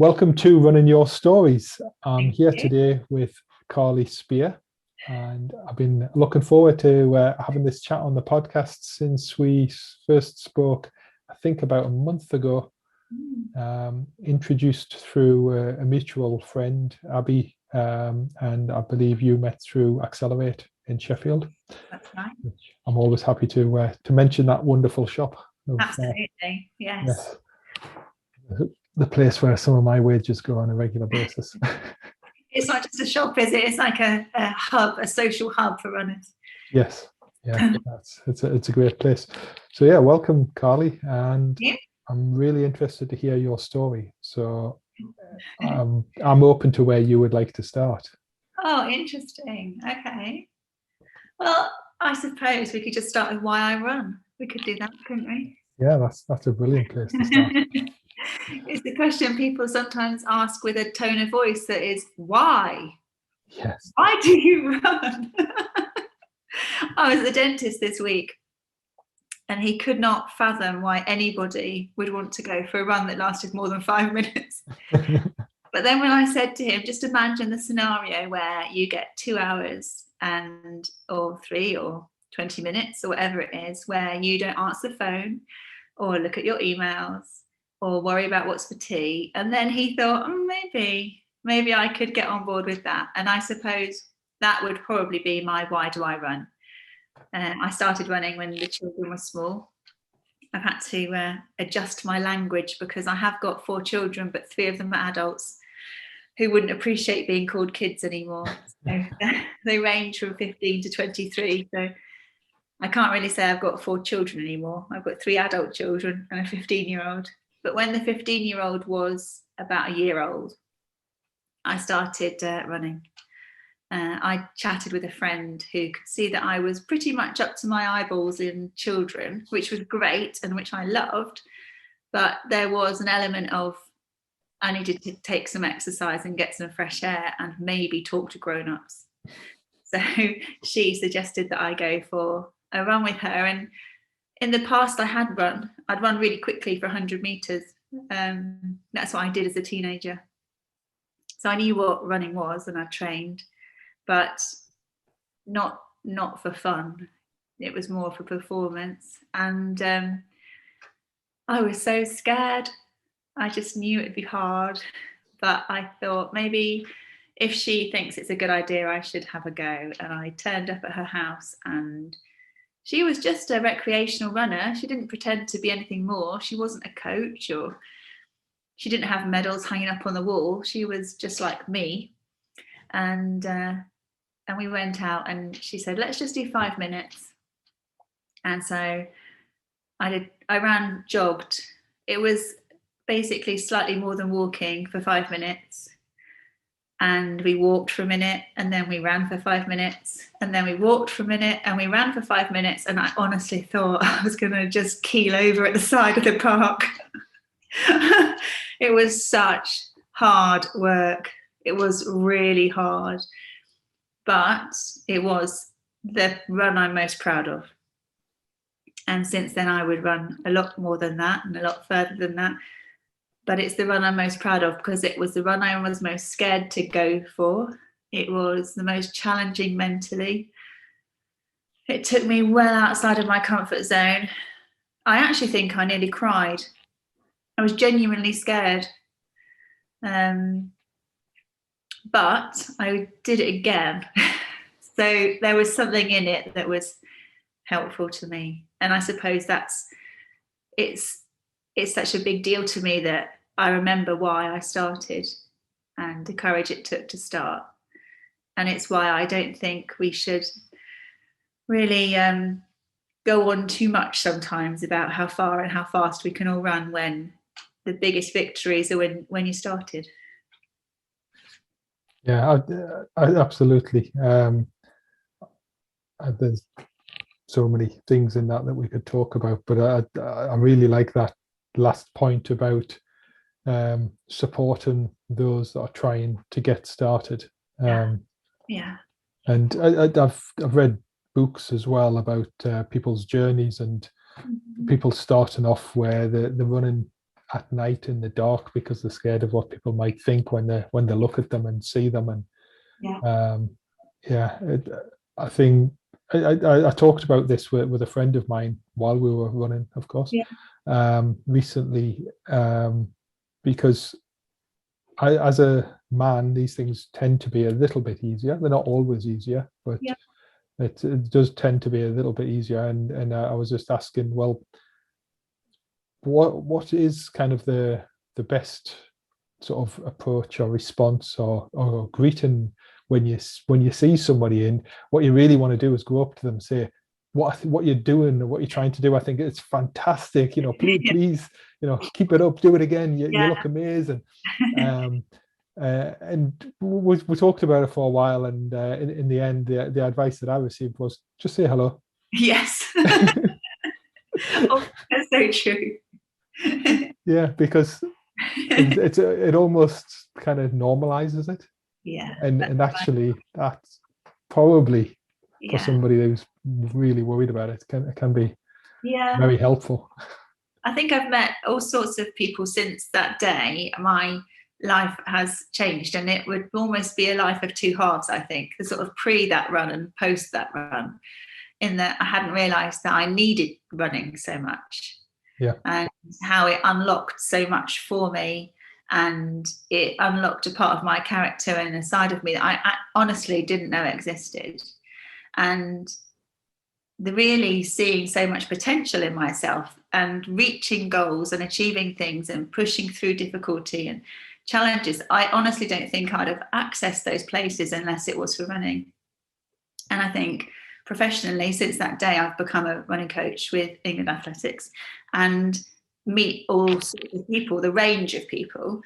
Welcome to Running Your Stories. I'm here today with Carly Spear, and I've been looking forward to having this chat on the podcast since we first spoke, I think about a month ago, introduced through a mutual friend, Abby, and I believe you met through Accelerate in Sheffield. That's right. I'm always happy to mention that wonderful shop. Absolutely, yes. The place where some of my wages go on a regular basis. It's not just a shop, is it? It's like a hub, a social hub for runners. Yes, yeah, it's a great place. So yeah, welcome, Carly, and I'm really interested to hear your story. So I'm open to where you would like to start. Oh, interesting. Okay. Well, I suppose we could just start with why I run. We could do that, couldn't we? Yeah, that's a brilliant place to start. It's the question people sometimes ask with a tone of voice that is, why? Yes. Why do you run? I was at the dentist this week and he could not fathom why anybody would want to go for a run that lasted more than 5 minutes. But then when I said to him, just imagine the scenario where you get 2 hours or 3 or 20 minutes or whatever it is, where you don't answer the phone or look at your emails or worry about what's for tea. And then he thought, maybe I could get on board with that. And I suppose that would probably be my why do I run? I started running when the children were small. I've had to adjust my language because I have got 4 children, but 3 of them are adults who wouldn't appreciate being called kids anymore. So they range from 15 to 23. So I can't really say I've got 4 children anymore. I've got 3 adult children and a 15-year-old. But when the 15-year-old was about a year old, I started running. I chatted with a friend who could see that I was pretty much up to my eyeballs in children, which was great and which I loved. But there was an element of I needed to take some exercise and get some fresh air and maybe talk to grown-ups. So she suggested that I go for a run with her. And in the past, I'd run really quickly for 100 meters. That's what I did as a teenager. So I knew what running was and I trained, but not for fun. It was more for performance. And I was so scared. I just knew it'd be hard, but I thought maybe if she thinks it's a good idea, I should have a go. And I turned up at her house and she was just a recreational runner. She didn't pretend to be anything more. She wasn't a coach or she didn't have medals hanging up on the wall. She was just like me. And we went out and she said, let's just do 5 minutes. And so I jogged. It was basically slightly more than walking for 5 minutes. And we walked for a minute and then we ran for 5 minutes and then we walked for a minute and we ran for 5 minutes. And I honestly thought I was going to just keel over at the side of the park. It was such hard work. It was really hard. But it was the run I'm most proud of. And since then I would run a lot more than that and a lot further than that. But it's the run I'm most proud of because it was the run I was most scared to go for. It was the most challenging mentally. It took me well outside of my comfort zone. I actually think I nearly cried. I was genuinely scared. But I did it again. So there was something in it that was helpful to me. And I suppose it's such a big deal to me that I remember why I started and the courage it took to start. And it's why I don't think we should really go on too much sometimes about how far and how fast we can all run when the biggest victories are when you started. Yeah, I absolutely. There's so many things in that we could talk about, but I really like that last point about supporting those that are trying to get started. Yeah. And I've read books as well about people's journeys and people starting off where they're running at night in the dark because they're scared of what people might think when they look at them and see them. And I think I talked about this with a friend of mine while we were running, of course, recently, because as a man, these things tend to be a little bit easier. They're not always easier, but it does tend to be a little bit easier. And I was just asking, well, what is kind of the best sort of approach or response or greeting when you see somebody, and what you really want to do is go up to them and say, what you're doing, or what you're trying to do, I think it's fantastic, please, keep it up, do it again, you look amazing. And we talked about it for a while, and in the end, the advice that I received was just say hello. Yes. Oh, that's so true. Yeah, because it almost kind of normalizes it. Yeah. And actually, that's probably for somebody who's really worried about it, can be very helpful. I think I've met all sorts of people since that day. My life has changed, and it would almost be a life of two halves, I think, the sort of pre that run and post that run, in that I hadn't realized that I needed running so much. And how it unlocked so much for me, and it unlocked a part of my character and a side of me that I honestly didn't know existed. And the really seeing so much potential in myself and reaching goals and achieving things and pushing through difficulty and challenges, I honestly don't think I'd have accessed those places unless it was for running. And I think professionally, since that day, I've become a running coach with England Athletics and meet all sorts of people, the range of people.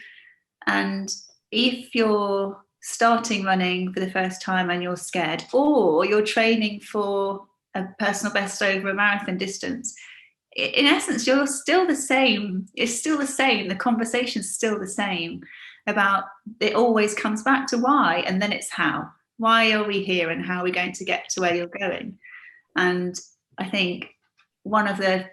And if you're starting running for the first time and you're scared, or you're training for a personal best over a marathon distance, in essence, you're still the same. It's still the same. The conversation's still the same about, it always comes back to why, and then it's how. Why are we here, and how are we going to get to where you're going? And I think one of the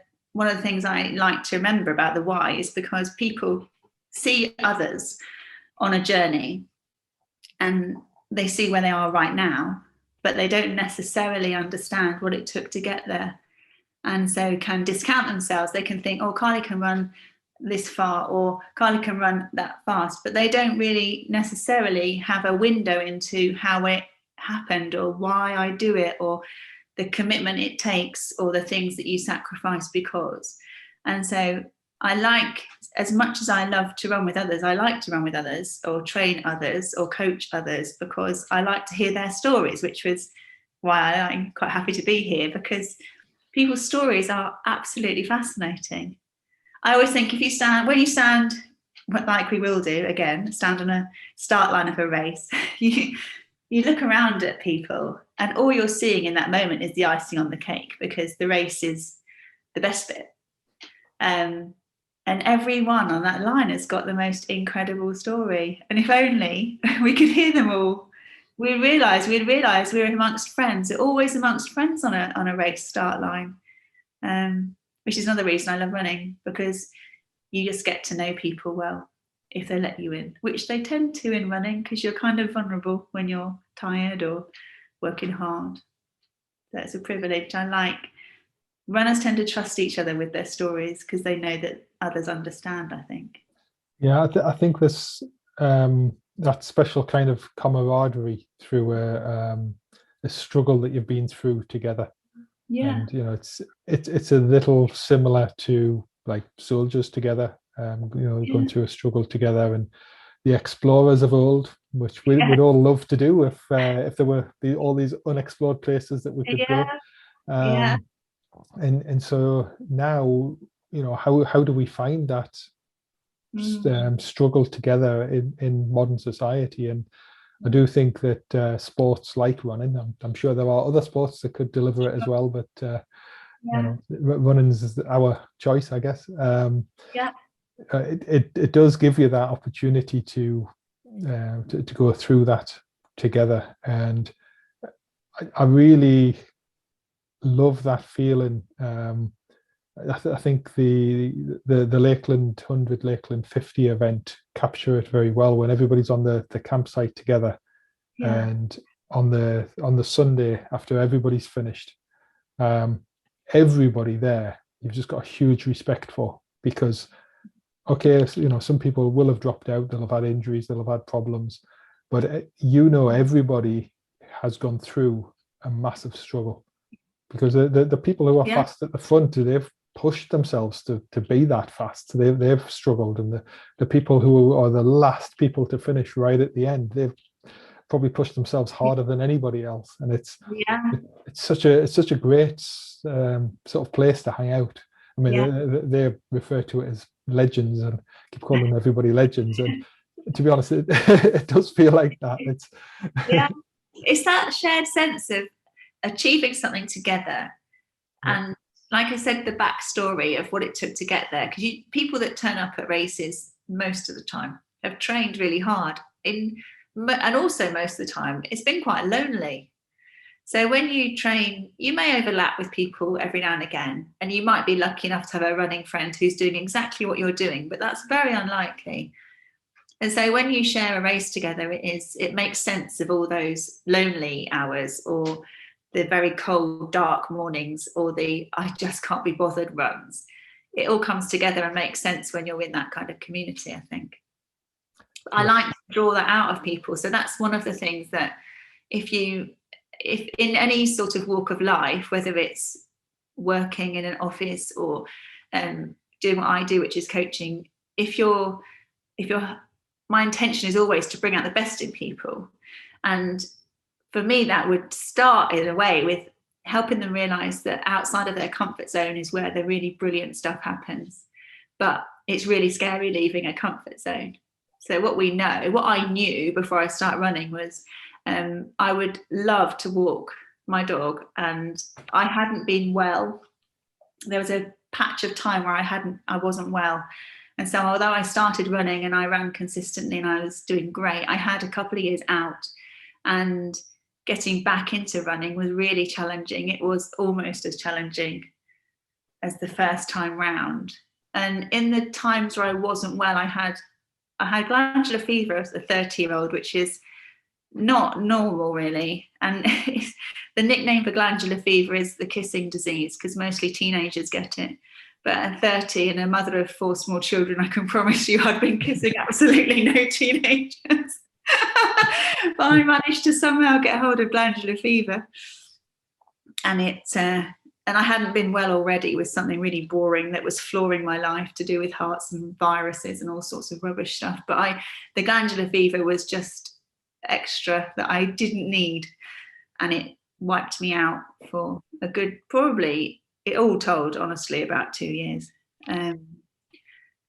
things I like to remember about the why is because people see others on a journey and they see where they are right now, but they don't necessarily understand what it took to get there, and so can discount themselves. They can think, oh, Carly can run this far, or Carly can run that fast, but they don't really necessarily have a window into how it happened, or why I do it, or the commitment it takes, or the things that you sacrifice because. And so I like, as much as I love to run with others, I like to run with others or train others or coach others, because I like to hear their stories, which was why I'm quite happy to be here, because people's stories are absolutely fascinating. I always think when you stand, like we will do again, stand on a start line of a race, you look around at people and all you're seeing in that moment is the icing on the cake, because the race is the best bit. And everyone on that line has got the most incredible story. And if only we could hear them all, we'd realise we're amongst friends. We're always amongst friends on a race start line. Which is another reason I love running, because you just get to know people well if they let you in, which they tend to in running, because you're kind of vulnerable when you're tired or working hard. That's a privilege. I like runners tend to trust each other with their stories because they know that others understand, I think. Yeah, I think this that special kind of camaraderie through a struggle that you've been through together. Yeah. And it's a little similar to like soldiers together, going through a struggle together, and the explorers of old, which we'd all love to do if there were all these unexplored places that we could go. And so now, how do we find that struggle together in modern society? And I do think that sports like running, I'm sure there are other sports that could deliver it as well, but running is our choice, I guess. It does give you that opportunity to go through that together, and I really love that feeling I think the Lakeland 100, Lakeland 50 event capture it very well when everybody's on the campsite together, Yeah. and on the Sunday after everybody's finished, everybody there you've just got a huge respect for, because okay, so, some people will have dropped out, they'll have had injuries, they'll have had problems, but everybody has gone through a massive struggle, because the people who are Yeah. fast at the front, they've pushed themselves to be that fast. They've struggled, and the people who are the last people to finish right at the end, they've probably pushed themselves harder than anybody else. And it's such a great sort of place to hang out. I mean, they refer to it as legends and keep calling everybody legends. And to be honest, it does feel like that. It's that shared sense of achieving something together. And like I said, the backstory of what it took to get there, because people that turn up at races most of the time have trained really hard, and also most of the time it's been quite lonely. So when you train, you may overlap with people every now and again, and you might be lucky enough to have a running friend who's doing exactly what you're doing, but that's very unlikely. And so when you share a race together, it makes sense of all those lonely hours, or the very cold, dark mornings, or the I just can't be bothered runs. It all comes together and makes sense when you're in that kind of community, I think. I like to draw that out of people. So that's one of the things that if in any sort of walk of life, whether it's working in an office or doing what I do, which is coaching, my intention is always to bring out the best in people. And for me, that would start in a way with helping them realize that outside of their comfort zone is where the really brilliant stuff happens. But it's really scary leaving a comfort zone. So what I knew before I started running was I would love to walk my dog, and I hadn't been well. There was a patch of time where I wasn't well. And so although I started running and I ran consistently and I was doing great, I had a couple of years out, and getting back into running was really challenging. It was almost as challenging as the first time round. And in the times where I wasn't well, I had glandular fever as a 30-year-old, which is not normal really. And the nickname for glandular fever is the kissing disease, because mostly teenagers get it. But at 30 and a mother of 4 small children, I can promise you I'd been kissing absolutely no teenagers. But I managed to somehow get hold of glandular fever, and I hadn't been well already with something really boring that was flooring my life, to do with hearts and viruses and all sorts of rubbish stuff. But the glandular fever was just extra that I didn't need, and it wiped me out for a good, probably, it all told, honestly, about 2 years. And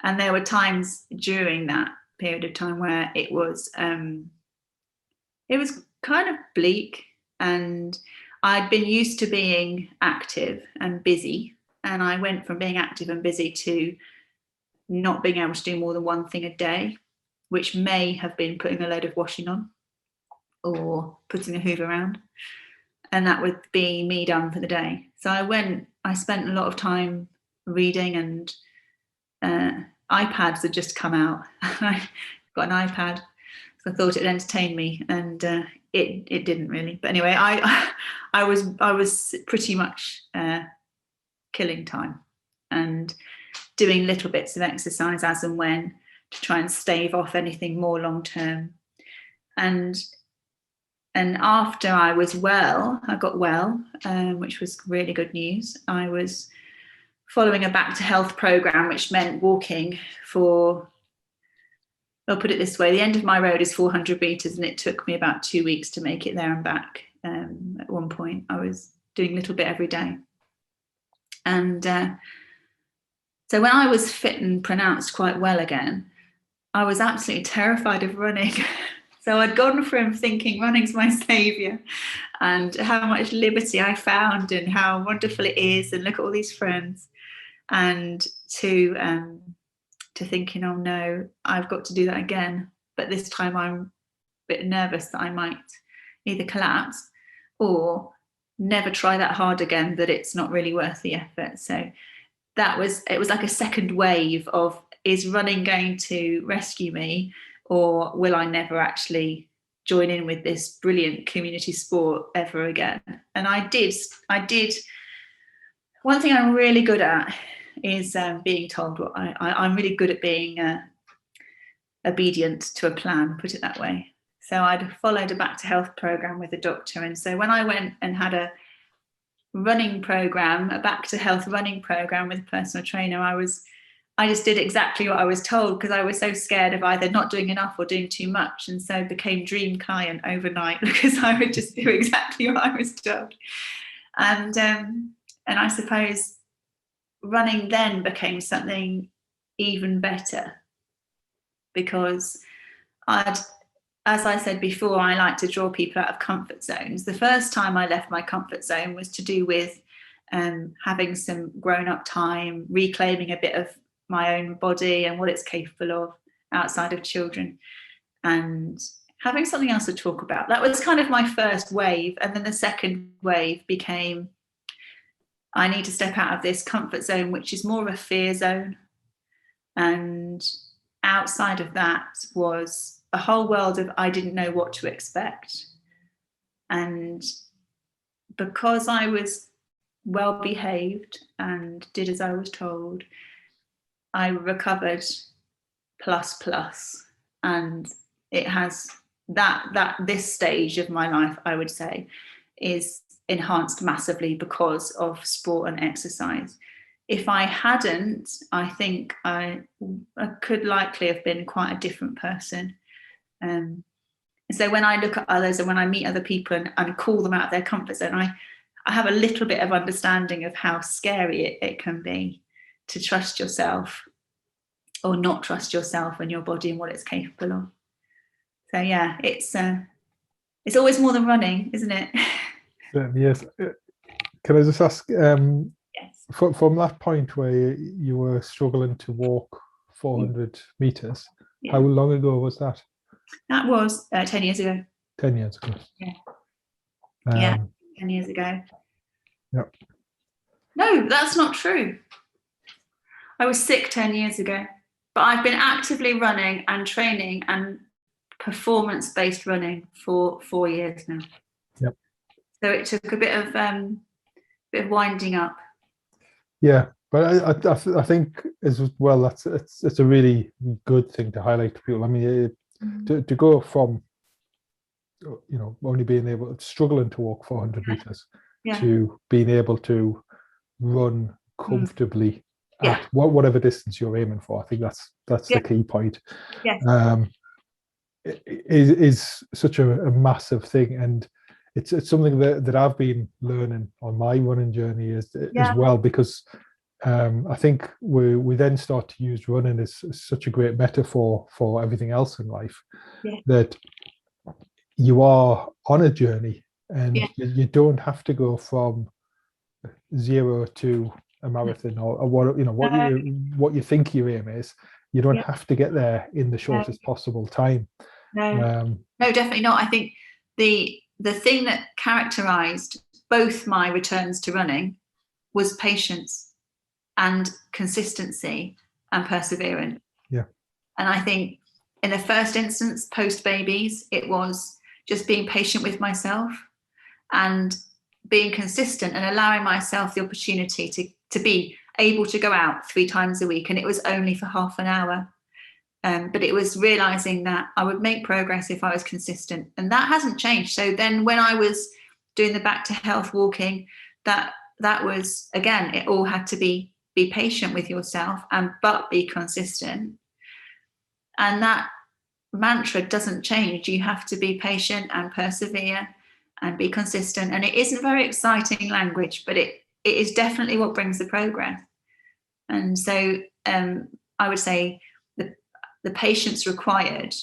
there were times during that period of time where it was kind of bleak, and I'd been used to being active and busy, and I went from being active and busy to not being able to do more than one thing a day, which may have been putting a load of washing on or putting a hoover around, and that would be me done for the day. So I spent a lot of time reading, and iPads had just come out. I got an iPad, so I thought it'd entertain me, and it didn't really. But anyway, I was pretty much killing time and doing little bits of exercise as and when, to try and stave off anything more long term. And after I was well, I got well, which was really good news. I was following a back to health program, which meant walking for, I'll put it this way, the end of my road is 400 meters, and it took me about 2 weeks to make it there and back. At one point, I was doing a little bit every day. And so when I was fit and pronounced quite well again, I was absolutely terrified of running. So I'd gone from thinking running's my saviour and how much liberty I found and how wonderful it is and look at all these friends, and to thinking, oh no, I've got to do that again. But this time I'm a bit nervous that I might either collapse or never try that hard again, that it's not really worth the effort. So it was like a second wave of, is running going to rescue me, or will I never actually join in with this brilliant community sport ever again? And I did. One thing I'm really good at is being told what I'm really good at being obedient to a plan, put it that way. So I'd followed a back to health program with a doctor. And so when I went and had a running program, a back to health running program with a personal trainer, I just did exactly what I was told, because I was so scared of either not doing enough or doing too much. And so became dream client overnight, because I would just do exactly what I was told. And I suppose running then became something even better, because as I said before, I like to draw people out of comfort zones. The first time I left my comfort zone was to do with having some grown-up time, reclaiming a bit of my own body and what it's capable of outside of children, and having something else to talk about. That was kind of my first wave. And then the second wave became, I need to step out of this comfort zone, which is more of a fear zone. And outside of that was a whole world of, I didn't know what to expect. And because I was well behaved and did as I was told, I recovered plus. And it has that this stage of my life, I would say, is enhanced massively because of sport and exercise. If I hadn't, I think I could likely have been quite a different person. So when I look at others and when I meet other people and call them out of their comfort zone, I have a little bit of understanding of how scary it can be to trust yourself or not trust yourself and your body and what it's capable of. So yeah, it's always more than running, isn't it? Yes. Can I just ask, Yes. from that point where you were struggling to walk 400 meters, Yeah. how long ago was that? That was 10 years ago. 10 years ago. Yeah. 10 years ago. Yep. No, that's not true. I was sick 10 years ago, but I've been actively running and training and performance-based running for 4 years now. Yep. So it took a bit of winding up. Yeah, but I think as well it's a really good thing to highlight to people. I mean, to go from only being able struggling to walk 400 meters to being able to run comfortably at whatever distance you're aiming for. I think that's the key point. Yes. Is such a massive thing, and it's something that I've been learning on my running journey as well, because I think we then start to use running as such a great metaphor for everything else in life, that you are on a journey and you don't have to go from 0 to a marathon or what you think your aim is. You don't have to get there in the shortest possible time. No, definitely not. I think the thing that characterized both my returns to running was patience and consistency and perseverance. Yeah. And I think in the first instance, post babies, it was just being patient with myself and being consistent and allowing myself the opportunity to be able to go out 3 times a week. And it was only for half an hour. But it was realizing that I would make progress if I was consistent, and that hasn't changed. So then when I was doing the back to health walking, that was, again, it all had to be patient with yourself but be consistent. And that mantra doesn't change. You have to be patient and persevere and be consistent. And it isn't very exciting language, but it is definitely what brings the progress. And so I would say the patience required.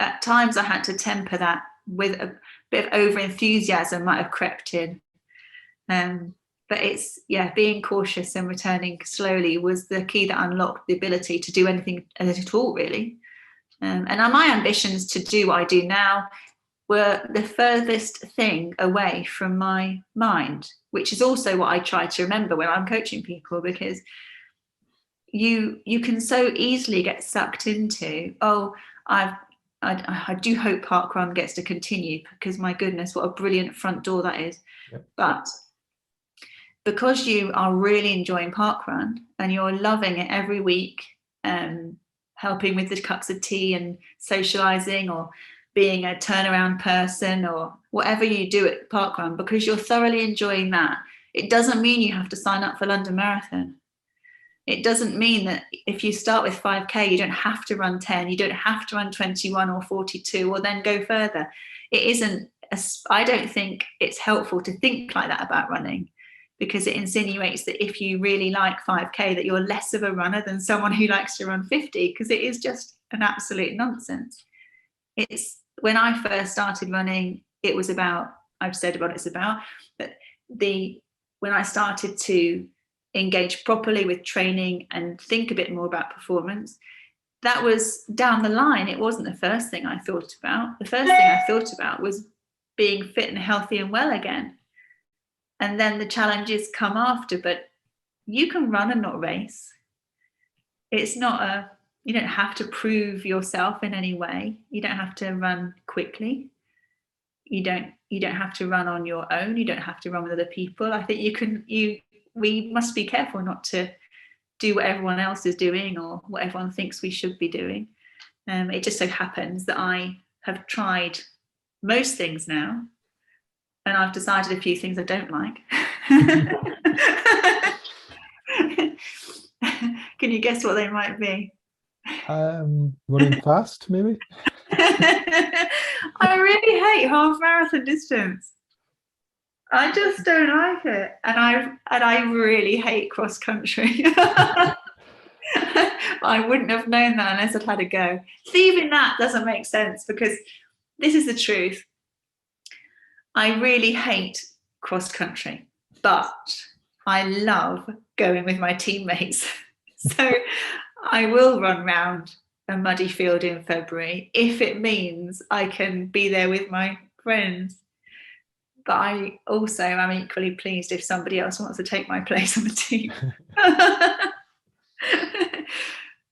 At times I had to temper that with a bit of over enthusiasm might have crept in. But it's, being cautious and returning slowly was the key that unlocked the ability to do anything at all, really. And my ambitions to do what I do now were the furthest thing away from my mind, which is also what I try to remember when I'm coaching people, because you can so easily get sucked into, oh, I do hope parkrun gets to continue, because my goodness, what a brilliant front door that is. Yep. But because you are really enjoying parkrun and you're loving it every week, helping with the cups of tea and socializing, or being a turnaround person, or whatever you do at parkrun, because you're thoroughly enjoying that, it doesn't mean you have to sign up for London Marathon. It doesn't mean that if you start with 5K, you don't have to run 10, you don't have to run 21 or 42 or then go further. It isn't, I don't think it's helpful to think like that about running, because it insinuates that if you really like 5K, that you're less of a runner than someone who likes to run 50, because it is just an absolute nonsense. It's, when I first started running, it was about, I've said what it's about, but when I started to engage properly with training and think a bit more about performance, that was down the line. It wasn't the first thing I thought about. The first thing I thought about was being fit and healthy and well again. And then the challenges come after, but you can run and not race. It's not you don't have to prove yourself in any way. You don't have to run quickly. You don't have to run on your own. You don't have to run with other people. I think we must be careful not to do what everyone else is doing or what everyone thinks we should be doing. It just so happens that I have tried most things now, and I've decided a few things I don't like. Can you guess what they might be? Running fast, maybe? I really hate half marathon distance. I just don't like it, and I really hate cross country. I wouldn't have known that unless I'd had a go. Even that doesn't make sense, because this is the truth. I really hate cross country, but I love going with my teammates. So I will run round a muddy field in February if it means I can be there with my friends. But I also am equally pleased if somebody else wants to take my place on the team.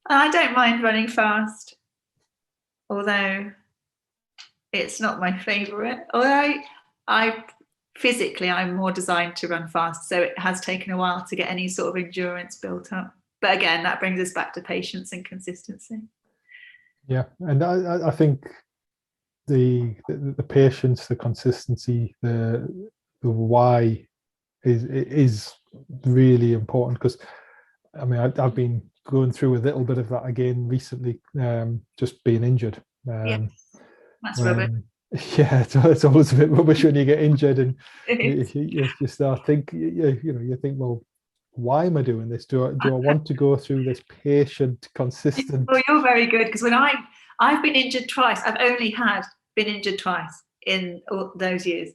I don't mind running fast, although it's not my favourite. Although I physically, I'm more designed to run fast, so it has taken a while to get any sort of endurance built up. But again, that brings us back to patience and consistency. Yeah, and I think the patience, the consistency, the why is really important, because I mean I've been going through a little bit of that again recently, just being injured. Yes, that's rubbish. Yeah, it's always a bit rubbish when you get injured, and you start think you think, well, why am I doing this? Do I want to go through this patient, consistent? Well, you're very good, because when I've been injured twice. I've only been injured twice in all those years.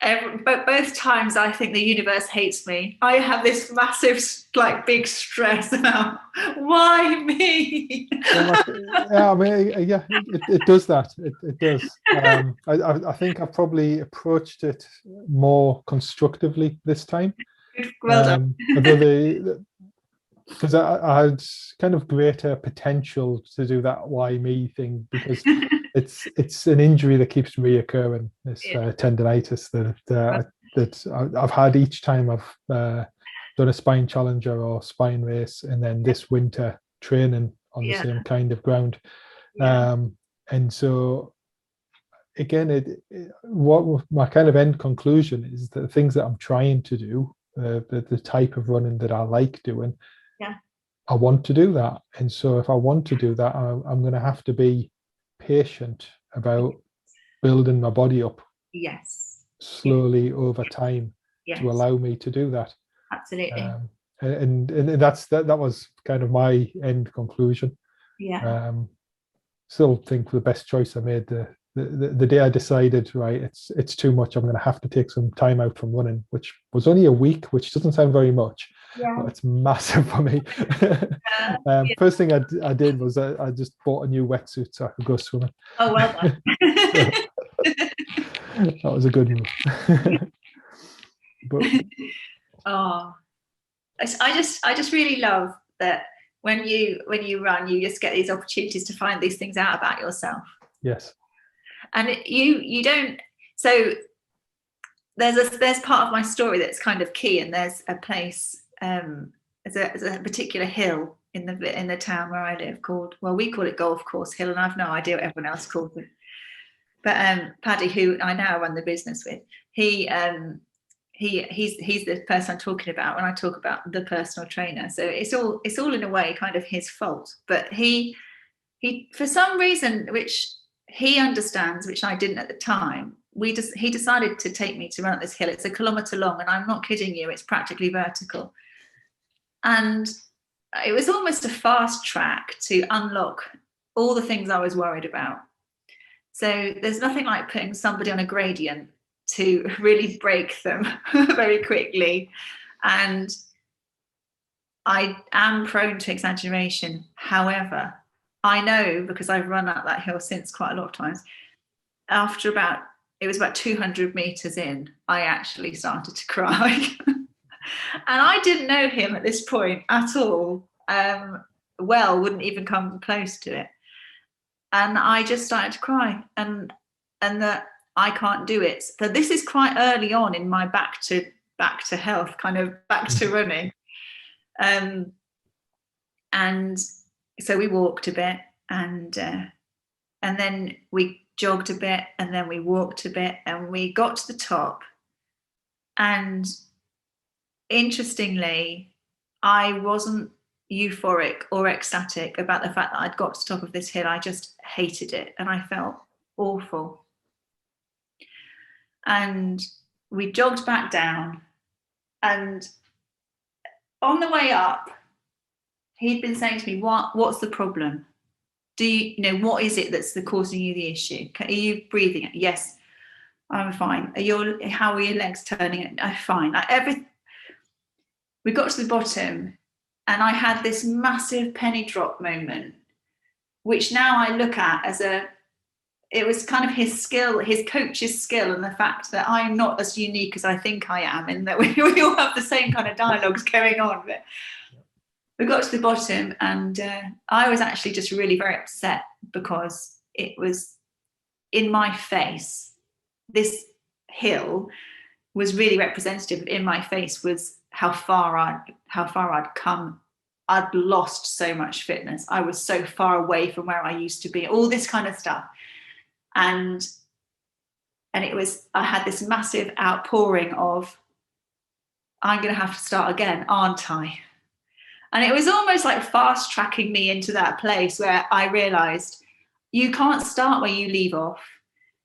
But both times I think the universe hates me. I have this massive, like, big stress about why me. Yeah, I mean, yeah, it does that. It does. I think I probably approached it more constructively this time. Well done. Because I had kind of greater potential to do that why me thing, because it's an injury that keeps reoccurring. This tendonitis that I've had each time I've done a spine challenger or spine race, and then this winter training on the same kind of ground. And so again, what my kind of end conclusion is, that the things that I'm trying to do, the type of running that I like doing, I want to do that. And so if I want to do that, I'm going to have to be patient about building my body up slowly over time to allow me to do that. Absolutely. And that was kind of my end conclusion. Still think the best choice I made the day I decided, right, it's too much, I'm going to have to take some time out from running, which was only a week, which doesn't sound very much, but it's massive for me. First thing I did was I just bought a new wetsuit so I could go swimming. Oh, well done. That was a good move. But I just really love that when you run, you just get these opportunities to find these things out about yourself. Yes. And you don't. So there's part of my story that's kind of key, and there's a place, there's a particular hill in the town where I live called, well, we call it Golf Course Hill, and I've no idea what everyone else calls it. But Paddy, who I now run the business with, he's the person I'm talking about when I talk about the personal trainer. So it's all in a way kind of his fault. But he for some reason which he understands, which I didn't at the time, he decided to take me to run up this hill. It's 1 kilometre long, and I'm not kidding you, it's practically vertical. And it was almost a fast track to unlock all the things I was worried about. So there's nothing like putting somebody on a gradient to really break them very quickly. And I am prone to exaggeration. However, I know, because I've run up that hill since quite a lot of times, after about 200 meters in, I actually started to cry. And I didn't know him at this point at all. Wouldn't even come close to it. And I just started to cry, and that I can't do it. So this is quite early on in my back to health, kind of back to running. And so we walked a bit, and then we jogged a bit, and then we walked a bit, and we got to the top. And interestingly, I wasn't euphoric or ecstatic about the fact that I'd got to the top of this hill. I just hated it, and I felt awful. And we jogged back down, and on the way up, he'd been saying to me, what's the problem? Do you know, what is it that's causing you the issue? Are you breathing? Yes, I'm fine. How are your legs turning? I'm fine. We got to the bottom, and I had this massive penny drop moment, which now I look at as it was kind of his skill, his coach's skill, and the fact that I'm not as unique as I think I am, and that we all have the same kind of dialogues going on. But we got to the bottom, and I was actually just really very upset, because it was in my face. This hill was really representative. In my face was how far I'd come. I'd lost so much fitness. I was so far away from where I used to be, all this kind of stuff. And I had this massive outpouring of, I'm going to have to start again, aren't I? And it was almost like fast tracking me into that place where I realized you can't start where you leave off.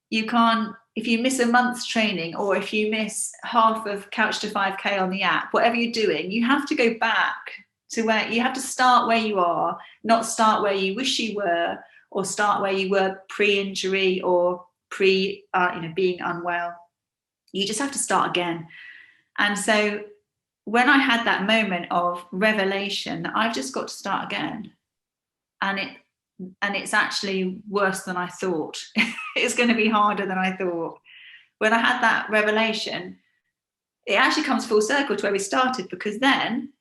You can't, if you miss a month's training, or if you miss half of Couch to 5K on the app, whatever you're doing, you have to go back to where you have to start where you are, not start where you wish you were, or start where you were pre-injury or being unwell. You just have to start again. And so when I had that moment of revelation, I've just got to start again. And it's actually worse than I thought. It's going to be harder than I thought. When I had that revelation, it actually comes full circle to where we started, because then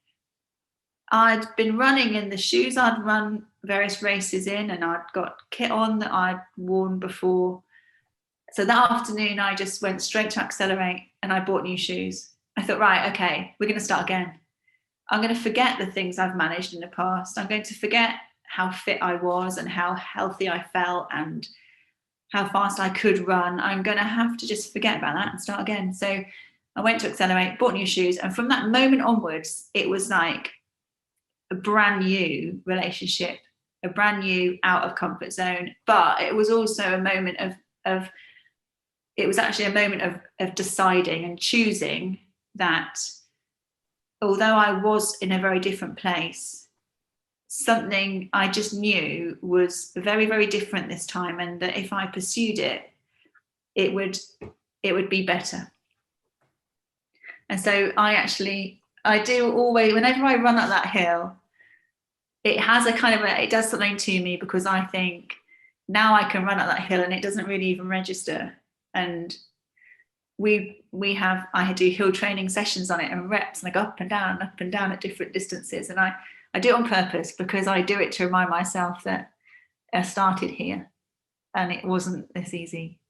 I'd been running in the shoes I'd run various races in, and I'd got kit on that I'd worn before. So that afternoon, I just went straight to Accelerate, and I bought new shoes. I thought, right, okay, we're going to start again. I'm going to forget the things I've managed in the past. I'm going to forget how fit I was and how healthy I felt and how fast I could run. I'm going to have to just forget about that and start again. So I went to Accelerate, bought new shoes. And from that moment onwards, it was like a brand new relationship, a brand new out of comfort zone. But it was also a moment of deciding and choosing that although I was in a very different place, something I just knew was very, very different this time, and that if I pursued it, it would be better. And so I do always, whenever I run up that hill, it has it does something to me, because I think now I can run up that hill and it doesn't really even register. And I do hill training sessions on it and reps, and I go up and down at different distances. And I I do it on purpose, because I do it to remind myself that I started here and it wasn't this easy.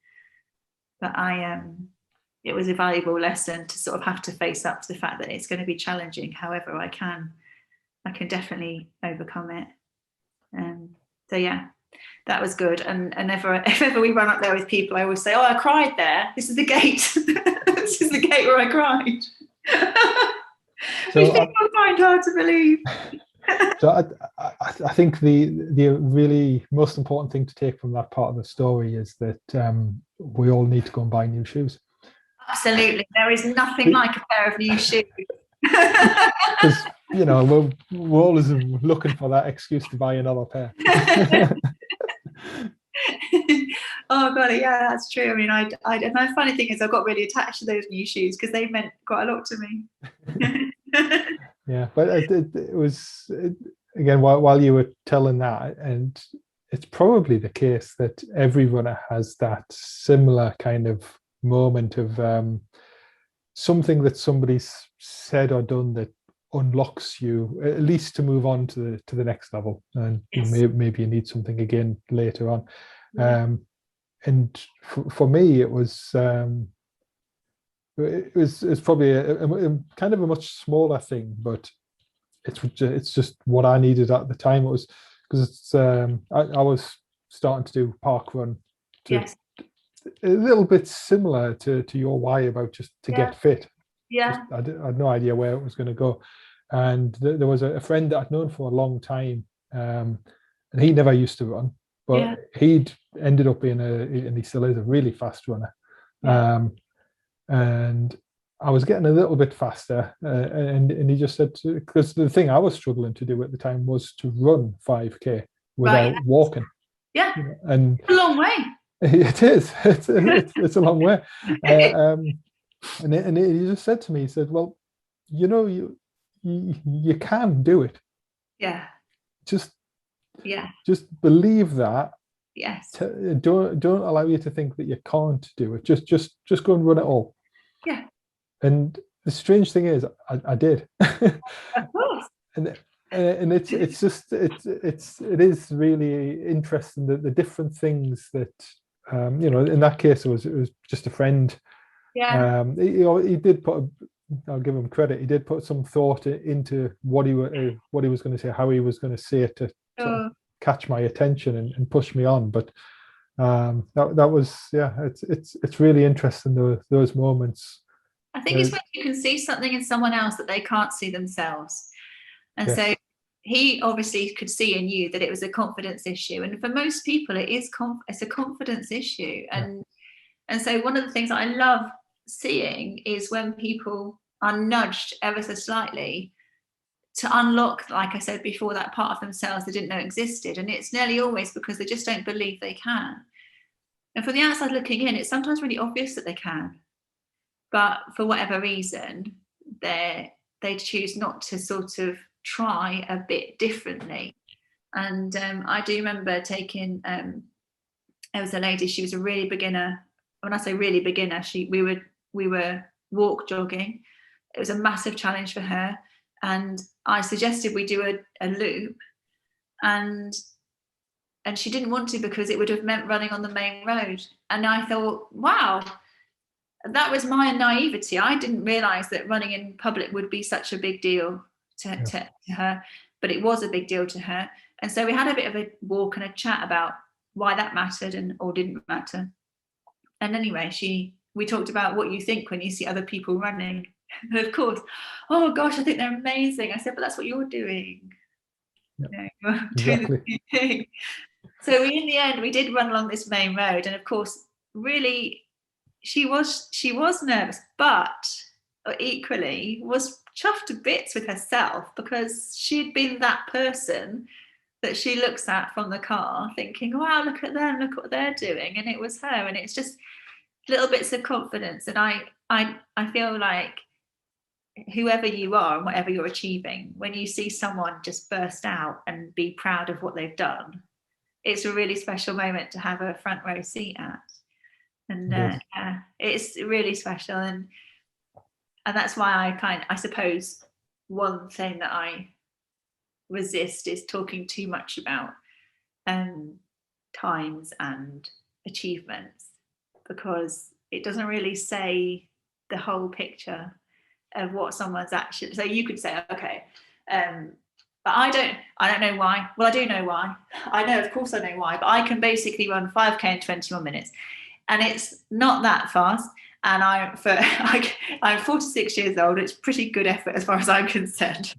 But it was a valuable lesson to sort of have to face up to the fact that it's going to be challenging. However, I can definitely overcome it. So yeah, that was good. And if ever we run up there with people, I always say, "Oh, I cried there. This is the gate. This is the gate where I cried." So Which people find hard to believe. So I think the really most important thing to take from that part of the story is that we all need to go and buy new shoes. Absolutely, there is nothing like a pair of new shoes. Because we're always looking for that excuse to buy another pair. Oh god, yeah, that's true. I mean, my funny thing is, I got really attached to those new shoes because they meant quite a lot to me. Yeah, but it was again while you were telling that, and it's probably the case that every runner has that similar kind of moment of something that somebody's said or done that unlocks you at least to move on to the next level, and Yes. maybe you need something again later on. Yeah. And for me, it was probably a kind of a much smaller thing, but it's just what I needed at the time. It was because it's I was starting to do park run, yes, a little bit similar to your why about just to get fit. Yeah. I had no idea where it was going to go, and there was a friend that I'd known for a long time, and he never used to run, but he'd ended up being and he still is a really fast runner. And I was getting a little bit faster, and he just said, because the thing I was struggling to do at the time was to run 5k without walking. Yeah, and a long way. It is. It's a long way. And he just said to me, he said, "Well, you can do it. Yeah. Just believe that. Yes. Don't allow you to think that you can't do it. Just go and run it all." Yeah. And the strange thing is, I did. Of course. And it is really interesting that the different things that in that case it was just a friend. Yeah. He did put I'll give him credit, he did put some thought into what he was going to say, how he was going to say it to sort of catch my attention and push me on. But that was it's really interesting, those moments. I think it's when you can see something in someone else that they can't see themselves. And so he obviously could see in you that it was a confidence issue. And for most people, it's a confidence issue. And so one of the things I love seeing is when people are nudged ever so slightly to unlock, like I said before, that part of themselves they didn't know existed. And it's nearly always because they just don't believe they can. And from the outside looking in, it's sometimes really obvious that they can. But for whatever reason, they choose not to sort of try a bit differently. And I do remember taking, there was a lady, she was a really beginner. When I say really beginner, we were walk jogging. It was a massive challenge for her. And I suggested we do a loop. And she didn't want to because it would have meant running on the main road. And I thought, wow, that was my naivety. I didn't realize that running in public would be such a big deal to her, but it was a big deal to her. And so we had a bit of a walk and a chat about why that mattered or didn't matter. And anyway, we talked about what you think when you see other people running. And of course, oh gosh, I think they're amazing. I said, but that's what you're doing. Yep. You're doing the same thing. So in the end, we did run along this main road, and of course, really, she was nervous, but equally was chuffed to bits with herself because she'd been that person that she looks at from the car thinking, wow, look at them, look what they're doing. And it was her. And it's just little bits of confidence. And I feel like whoever you are and whatever you're achieving, when you see someone just burst out and be proud of what they've done, it's a really special moment to have a front row seat at. And it's really special, and that's why I suppose one thing that I resist is talking too much about times and achievements, because it doesn't really say the whole picture of what someone's actually. So you could say, okay, but I don't know why. Well, I do know why. I know, of course I know why, but I can basically run 5K in 21 minutes, and it's not that fast. And I'm 46 years old. It's pretty good effort as far as I'm concerned.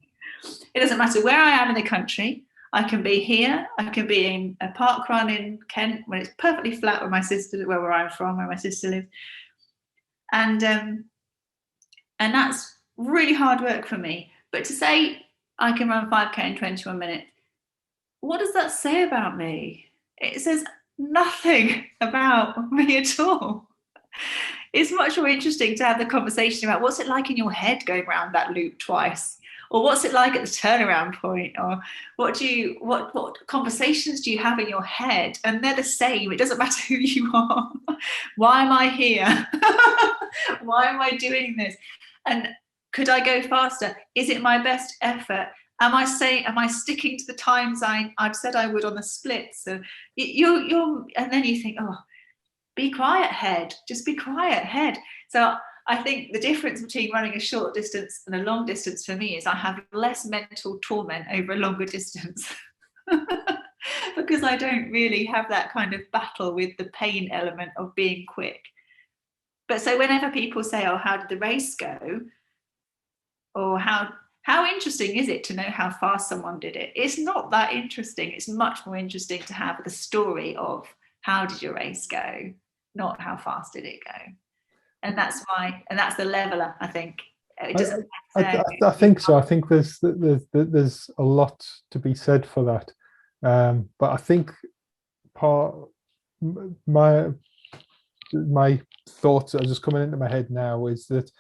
It doesn't matter where I am in the country. I can be here. I can be in a park run in Kent when it's perfectly flat where where I'm from, where my sister lives. And that's really hard work for me. But to say I can run 5K in 21 minutes, what does that say about me? It says nothing about me at all. It's much more interesting to have the conversation about what's it like in your head going around that loop twice, or what's it like at the turnaround point, or what conversations do you have in your head? And they're the same. It doesn't matter who you are. Why am I here? Why am I doing this? And could I go faster? Is it my best effort? Am I sticking to the times I've said I would on the splits? So and then you think, oh, be quiet, head. Just be quiet, head. So I think the difference between running a short distance and a long distance for me is I have less mental torment over a longer distance because I don't really have that kind of battle with the pain element of being quick. But so whenever people say, oh, how did the race go? Or how interesting is it to know how fast someone did it? It's not that interesting. It's much more interesting to have the story of how did your race go, not how fast did it go. And that's the leveler, I think. It doesn't I think so. I think there's a lot to be said for that. But I think my thoughts that are just coming into my head now is that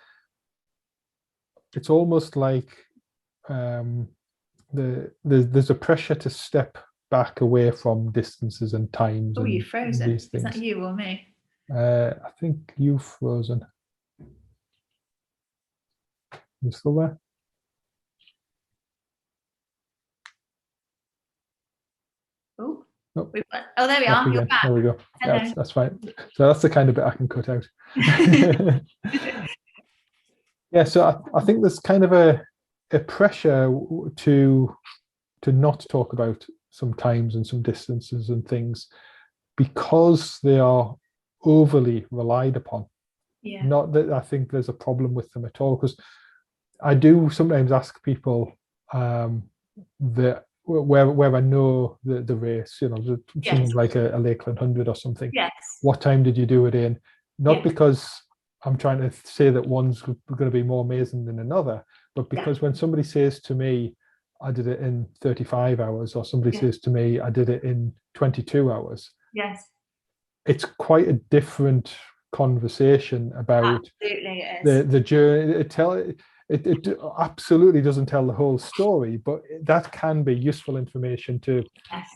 it's almost like there's a pressure to step back away from distances and times. Oh, you frozen. These things. Is that you or me? I think you've frozen. You still there? Oh, nope. Oh, there we are. You're back. There we go. Yeah, that's fine. So that's the kind of bit I can cut out. Yeah, so I think there's kind of a pressure to not talk about some times and some distances and things because they are overly relied upon. Yeah. Not that I think there's a problem with them at all, because I do sometimes ask people that where I know the race, something like a Lakeland 100 or something. Yes. What time did you do it in? Not because I'm trying to say that one's going to be more amazing than another, but because when somebody says to me, I did it in 35 hours, or somebody says to me, I did it in 22 hours. Yes. It's quite a different conversation about the journey. It absolutely doesn't tell the whole story, but that can be useful information to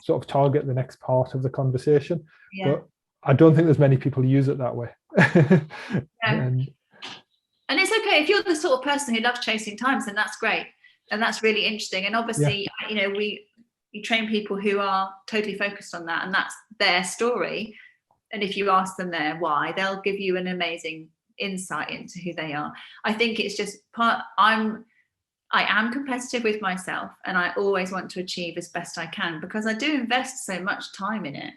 sort of target the next part of the conversation. But I don't think there's many people who use it that way. And it's okay if you're the sort of person who loves chasing times, then that's great, and that's really interesting. And obviously, you train people who are totally focused on that, and that's their story. And if you ask them their why, they'll give you an amazing insight into who they are. I think it's just I am competitive with myself, and I always want to achieve as best I can because I do invest so much time in it.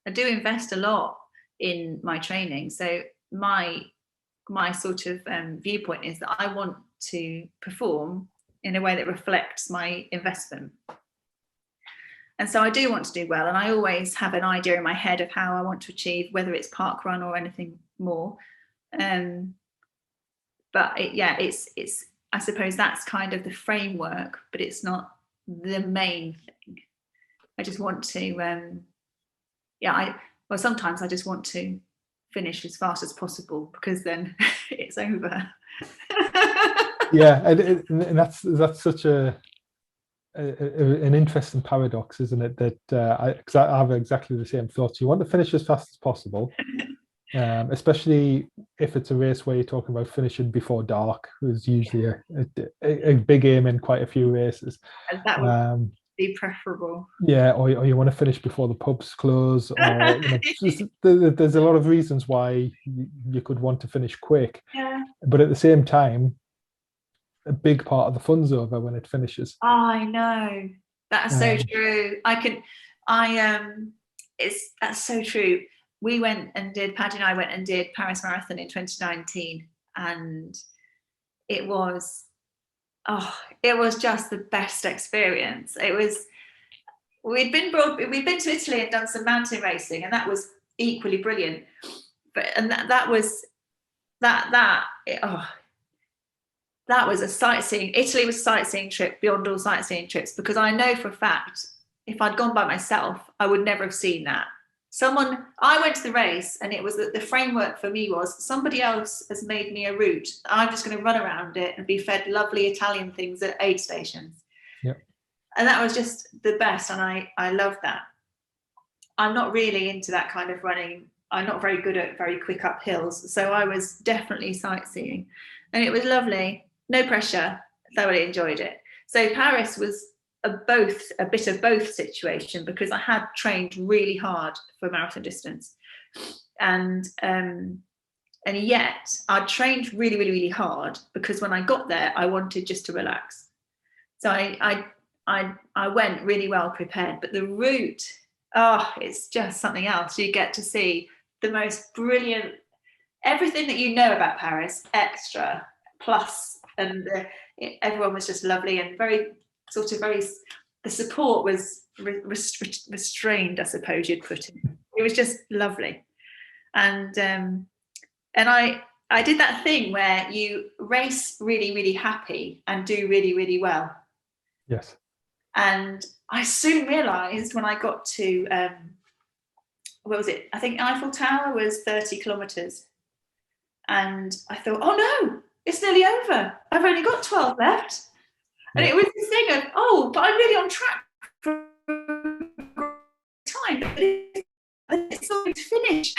I do invest a lot in my training. So my sort of viewpoint is that I want to perform in a way that reflects my investment. And so I do want to do well, and I always have an idea in my head of how I want to achieve, whether it's park run or anything more. But it's I suppose that's kind of the framework, but it's not the main thing. I just want to sometimes I just want to finish as fast as possible because then it's over. and that's such an interesting paradox, isn't it? That I have exactly the same thoughts. You want to finish as fast as possible, especially if it's a race where you're talking about finishing before dark, is usually a big aim in quite a few races. be preferable. Yeah, or you want to finish before the pubs close, or there's a lot of reasons why you could want to finish quick. Yeah. But at the same time, a big part of the fun's over when it finishes. I know. That's so true. That's so true. Paddy and I went and did Paris Marathon in 2019, and it was just the best experience. We'd been to Italy and done some mountain racing, and that was equally brilliant. That was a sightseeing. Italy was a sightseeing trip beyond all sightseeing trips, because I know for a fact if I'd gone by myself, I would never have seen that. I went to the race, and it was that the framework for me was somebody else has made me a route. I'm just going to run around it and be fed lovely Italian things at aid stations. Yeah. And that was just the best. And I love that. I'm not really into that kind of running. I'm not very good at very quick up hills. So I was definitely sightseeing, and it was lovely. No pressure. Thoroughly enjoyed it. So Paris was a bit of both situation, because I had trained really hard for marathon distance, and yet I trained really, really, really hard, because when I got there, I wanted just to relax. So I went really well prepared, but the route, it's just something else. You get to see the most brilliant, everything that you know about Paris, extra, plus, and everyone was just lovely and very the support was restrained, I suppose you'd put it. It was just lovely. And I did that thing where you race really, really happy and do really, really well. Yes. And I soon realised when I got to, what was it? I think Eiffel Tower was 30 kilometres. And I thought, oh no, it's nearly over. I've only got 12 left. And it was this thing of, but I'm really on track for time, but it's not going to finish.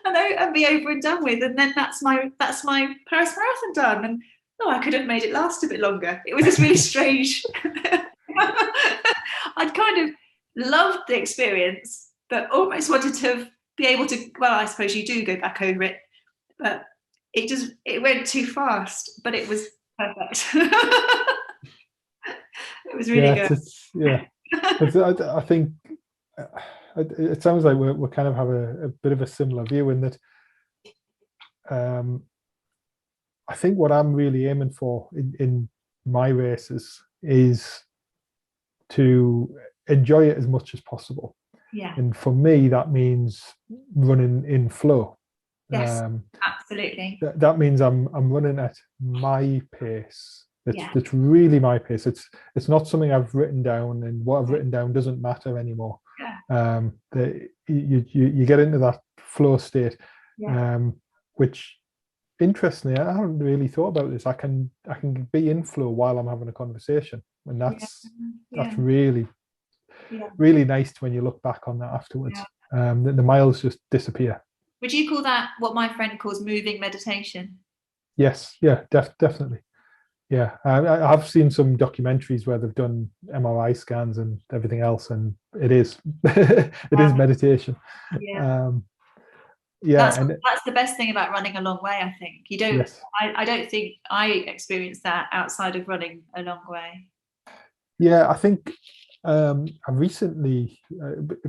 and be over and done with, and then that's my Paris Marathon done. And I could have made it last a bit longer. It was just really strange. I'd kind of loved the experience, but almost wanted to be able to. Well, I suppose you do go back over it, but it went too fast. But it was perfect. It was really good. I think it sounds like we kind of have a bit of a similar view in that. I think what I'm really aiming for in my races is to enjoy it as much as possible. Yeah. And for me, that means running in flow. Yes, absolutely. That means I'm running at my pace. It's really my pace. It's not something I've written down, and what I've written down doesn't matter anymore. Yeah. You get into that flow state, which, interestingly, I haven't really thought about this. I can be in flow while I'm having a conversation, and that's really really nice when you look back on that afterwards. The miles just disappear. Would you call that what my friend calls moving meditation? Yes, definitely. Yeah, I've seen some documentaries where they've done MRI scans and everything else, and it is is meditation. That's the best thing about running a long way. I think you don't. Yes. I don't think I experienced that outside of running a long way. Yeah, I think I recently,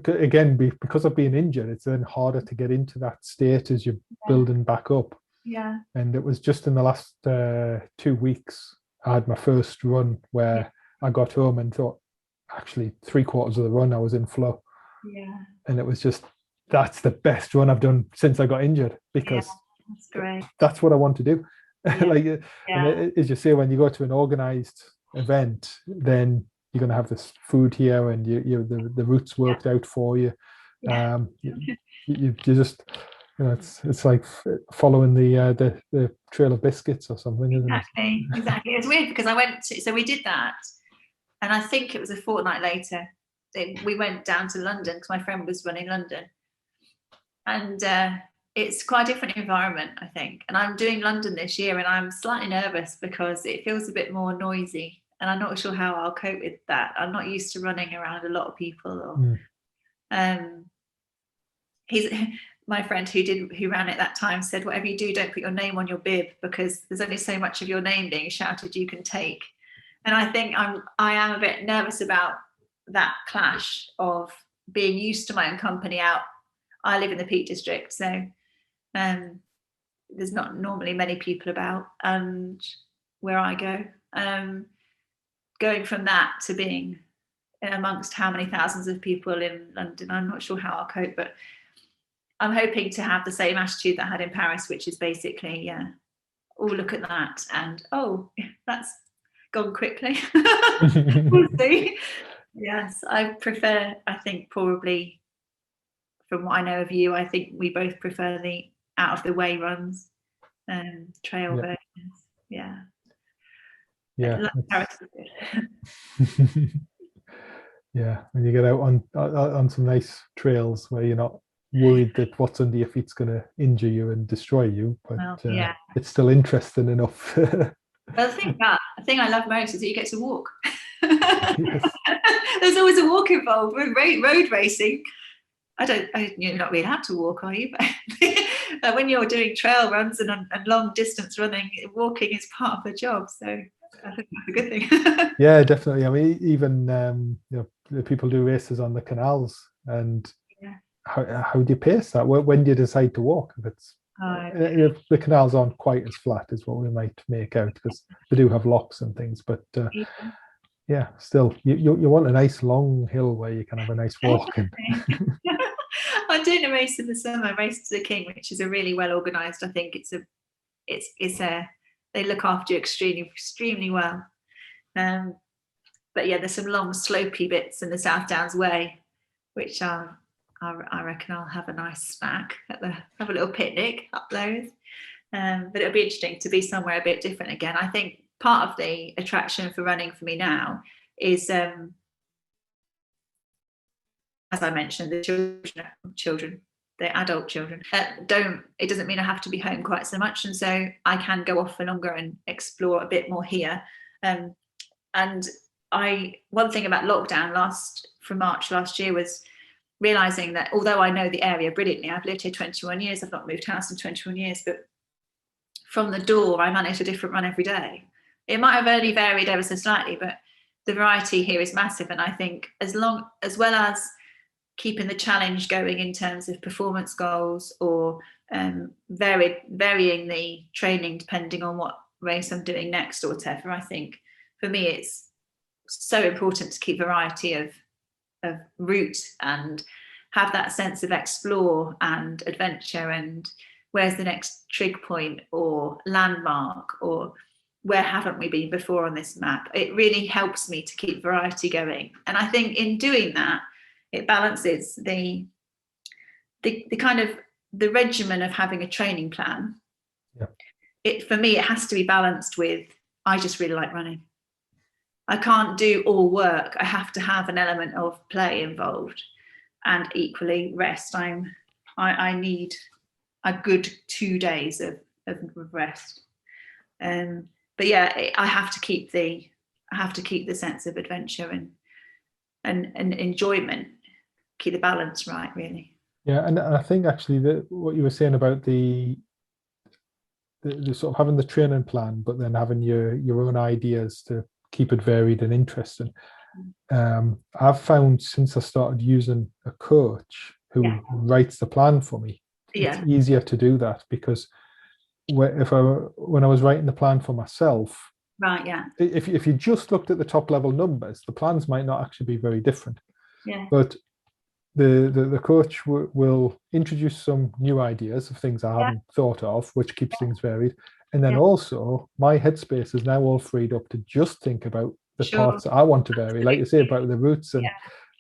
again, because of being injured, it's then harder to get into that state as you're building back up. Yeah. And it was just in the last 2 weeks, I had my first run where I got home and thought, actually, 3/4 of the run I was in flow. Yeah. And it was just, that's the best run I've done since I got injured, because that's great. That's what I want to do. And as you say, when you go to an organized event, then you're going to have this food here, and the routes worked out for you. You just, it's like following the trail of biscuits or something, isn't it? Exactly. It's weird because so we did that, and I think it was a fortnight later we went down to London because my friend was running London, and it's quite a different environment, I think. And I'm doing London this year, and I'm slightly nervous because it feels a bit more noisy. and I'm not sure how I'll cope with that. I'm not used to running around a lot of people. Or he's my friend who ran it that time said, whatever you do, don't put your name on your bib, because there's only so much of your name being shouted you can take. And I think I am a bit nervous about that clash of being used to my own company out. I live in the Peak District, so there's not normally many people about, and where I go, going from that to being amongst how many thousands of people in London, I'm not sure how I'll cope, but I'm hoping to have the same attitude that I had in Paris, which is basically, oh, look at that, and oh, that's gone quickly. We'll see. Yes, I prefer, I think probably from what I know of you, I think we both prefer the out of the way runs, trail versions. Yeah. Paris is good. Yeah, when you get out on some nice trails where you're not worried that what's under your feet's going to injure you and destroy you, but it's still interesting enough. Well, the thing I love most is that you get to walk. Yes. There's always a walk involved with road racing. You're not really allowed to walk, are you? But when you're doing trail runs and long distance running, walking is part of the job. So I think that's a good thing. Yeah, definitely. I mean, even the people do races on the canals, and how do you pace that? When do you decide to walk? If it's the canals aren't quite as flat as what we might make out, because they do have locks and things, but still you want a nice long hill where you can have a nice walk. I'm doing a race in the summer, Race to the King, which is a really well organised. I think they look after you extremely well. But there's some long slopey bits in the South Downs Way, which I reckon I'll have a nice snack have a little picnic up those. But it'll be interesting to be somewhere a bit different again. I think part of the attraction for running for me now is, as I mentioned, the the adult children it doesn't mean I have to be home quite so much, and so I can go off for longer and explore a bit more here. And one thing about lockdown from March last year was realizing that although I know the area brilliantly, I've lived here 21 years, I've not moved house in 21 years, but from the door I manage a different run every day. It might have only varied ever so slightly, but the variety here is massive. And I think as well as keeping the challenge going in terms of performance goals, or varying the training depending on what race I'm doing next or whatever, I think for me it's so important to keep variety of route and have that sense of explore and adventure, and where's the next trig point or landmark, or where haven't we been before on this map. It really helps me to keep variety going, and I think in doing that it balances the kind of the regimen of having a training plan. For me it has to be balanced with, I just really like running. I can't do all work. I have to have an element of play involved, and equally rest. I need a good 2 days of rest. But I have to keep the sense of adventure and enjoyment, keep the balance right, really. Yeah, and I think actually that what you were saying about the sort of having the training plan, but then having your own ideas to keep it varied and interesting. I've found since I started using a coach who writes the plan for me, it's easier to do that, because when I was writing the plan for myself, if you just looked at the top level numbers, the plans might not actually be very different. But the coach will introduce some new ideas of things I haven't thought of, which keeps things varied. And then also my headspace is now all freed up to just think about the parts that I want to vary, like you say, about the routes and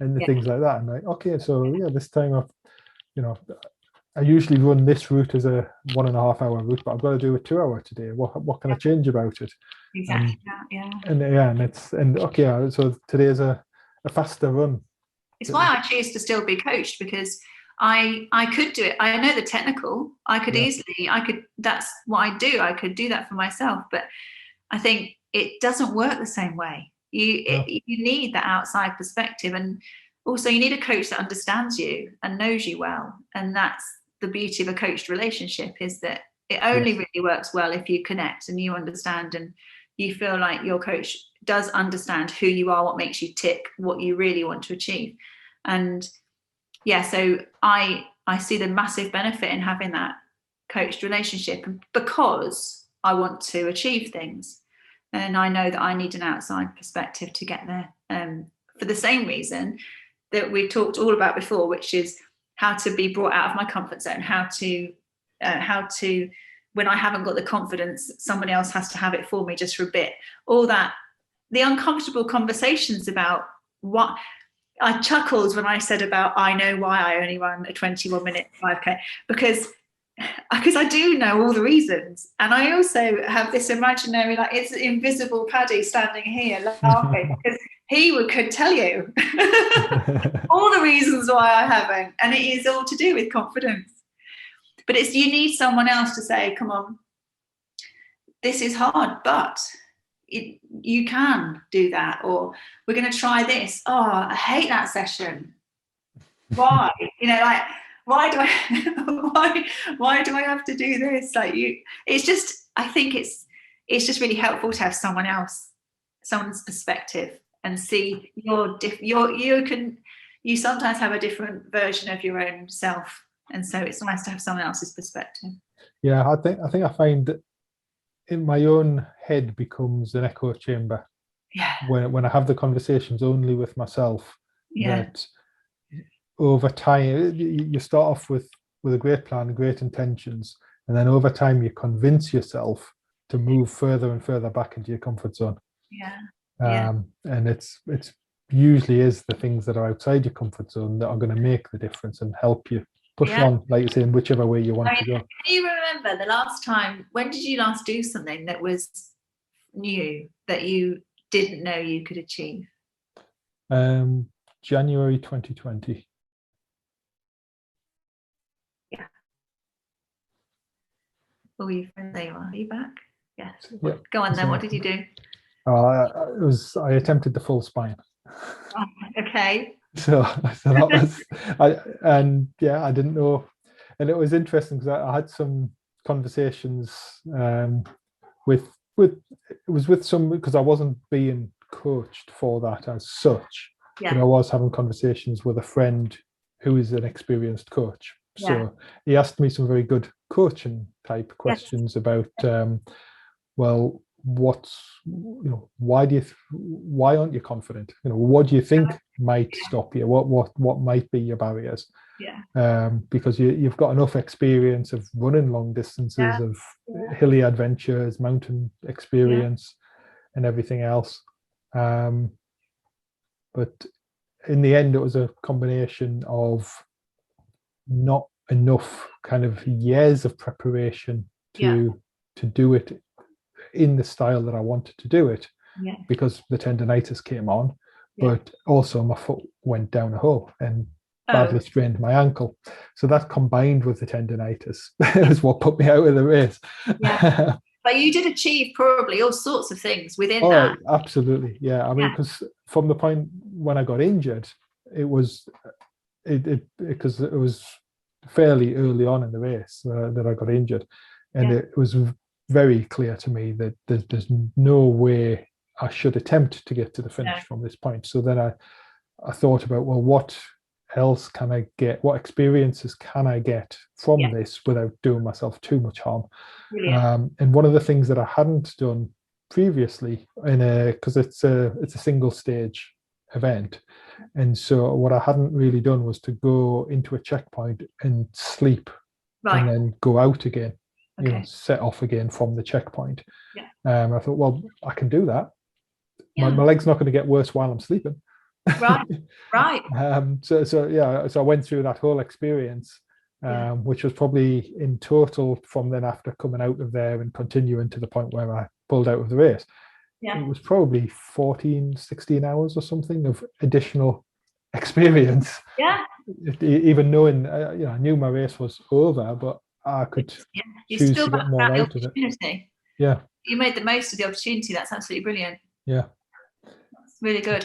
the things like that. And like, okay, so this time I usually run this route as a 1.5 hour route, but I've got to do a 2 hour today. What can I change about it? Exactly. So today's a faster run. It's why I choose to still be coached, because I could do it. I know the technical. I could easily. That's what I do. I could do that for myself. But I think it doesn't work the same way. You need that outside perspective, and also you need a coach that understands you and knows you well. And that's the beauty of a coached relationship, is that it only really works well if you connect and you understand, and you feel like your coach does understand who you are, what makes you tick, what you really want to achieve. And so I see the massive benefit in having that coached relationship, because I want to achieve things, and I know that I need an outside perspective to get there, for the same reason that we talked all about before, which is how to be brought out of my comfort zone, how to when I haven't got the confidence, somebody else has to have it for me just for a bit. All that, the uncomfortable conversations about what I chuckled when I said about, I know why I only run a 21-minute 5K, because I do know all the reasons. And I also have this imaginary, like, it's invisible Paddy standing here laughing, because he could tell you all the reasons why I haven't. And it is all to do with confidence. But you need someone else to say, come on, this is hard, but you can do that. Or we're going to try this. Oh, I hate that session. Why? Like, why do I have to do this? Like, it's just, I think it's just really helpful to have someone's perspective, and see you sometimes have a different version of your own self. And so it's nice to have someone else's perspective. Yeah, I think I find that in my own head becomes an echo chamber. Yeah. When I have the conversations only with myself, that over time you start off with a great plan, great intentions, and then over time you convince yourself to move further and further back into your comfort zone. And it's usually is the things that are outside your comfort zone that are going to make the difference and help you push on, like you say, in whichever way you want to go. Can you remember the last time, when did you last do something that was new, that you didn't know you could achieve? January 2020. Yeah. Oh, there you are. Are you back? Yes. Yeah. Go on then. What did you do? I attempted the full spine. Oh, okay. So that was, I didn't know, and it was interesting because I had some conversations with some, because I wasn't being coached for that as such, but I was having conversations with a friend who is an experienced coach. So he asked me some very good coaching type questions about, well, why aren't you confident? What do you think might stop you? What might be your barriers? Because you've got enough experience of running long distances, of hilly adventures, mountain experience, and everything else. But in the end, it was a combination of not enough kind of years of preparation to do it in the style that I wanted to do it, because the tendonitis came on, but also my foot went down a hole and badly strained my ankle. So that combined with the tendonitis is what put me out of the race. But you did achieve probably all sorts of things within that. Absolutely. I mean, because from the point when I got injured, it was because it was fairly early on in the race that I got injured, and it was very clear to me that there's no way I should attempt to get to the finish from this point. So then I thought about, well, what else can I get? What experiences can I get from this without doing myself too much harm? And one of the things that I hadn't done previously, because it's a single stage event, and so what I hadn't really done was to go into a checkpoint and sleep, and then go out again. Set off again from the checkpoint. I thought, well, I can do that. My leg's not going to get worse while I'm sleeping. So I went through that whole experience, which was probably in total, from then after coming out of there and continuing to the point where I pulled out of the race, it was probably 16 hours or something of additional experience. Even knowing, I knew my race was over, but I could choose to get more out of it. Yeah. You made the most of the opportunity. That's absolutely brilliant. Yeah. It's really good.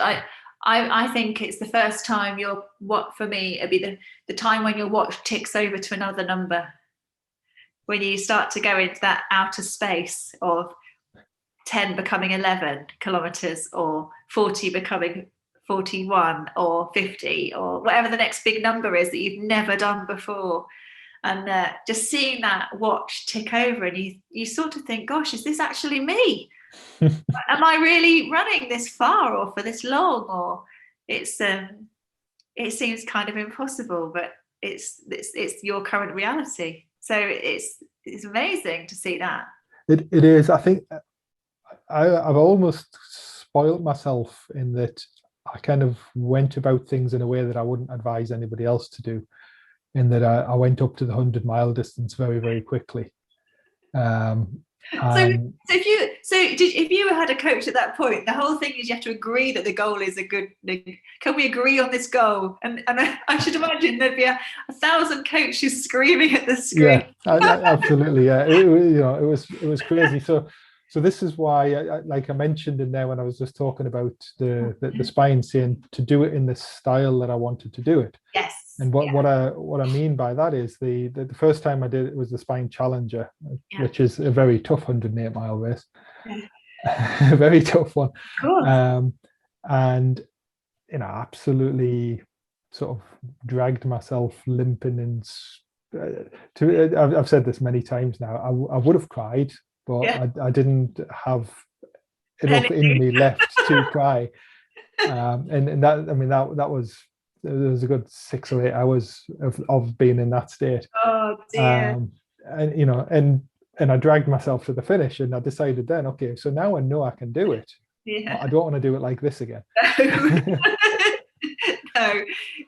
I think it's the first time for me, it'd be the time when your watch ticks over to another number. When you start to go into that outer space of 10 becoming 11 kilometers, or 40 becoming 41, or 50, or whatever the next big number is that you've never done before. And just seeing that watch tick over, and you sort of think, gosh, is this actually me? Am I really running this far or for this long? Or it seems kind of impossible, but it's your current reality. So it's amazing to see that. It is. I think I've almost spoiled myself in that I kind of went about things in a way that I wouldn't advise anybody else to do, in that I went up to the 100-mile distance very, very quickly. If you had a coach at that point, the whole thing is you have to agree that the goal is a good. Can we agree on this goal? And I should imagine there'd be 1,000 coaches screaming at the screen. Yeah, absolutely. Yeah, it was crazy. So this is why, like I mentioned in there when I was just talking about the spine, saying to do it in the style that I wanted to do it. Yes. And what I mean by that is the first time I did it was the Spine Challenger, which is a very tough 108-mile race, a very tough one. And absolutely sort of dragged myself limping, and I've said this many times now. I would have cried, but I didn't have enough in me left to cry. And that, I mean, that was. There was a good 6 or 8 hours of being in that state. Oh dear. And I dragged myself to the finish, and I decided then, okay, so now I know I can do it. Yeah. I don't want to do it like this again.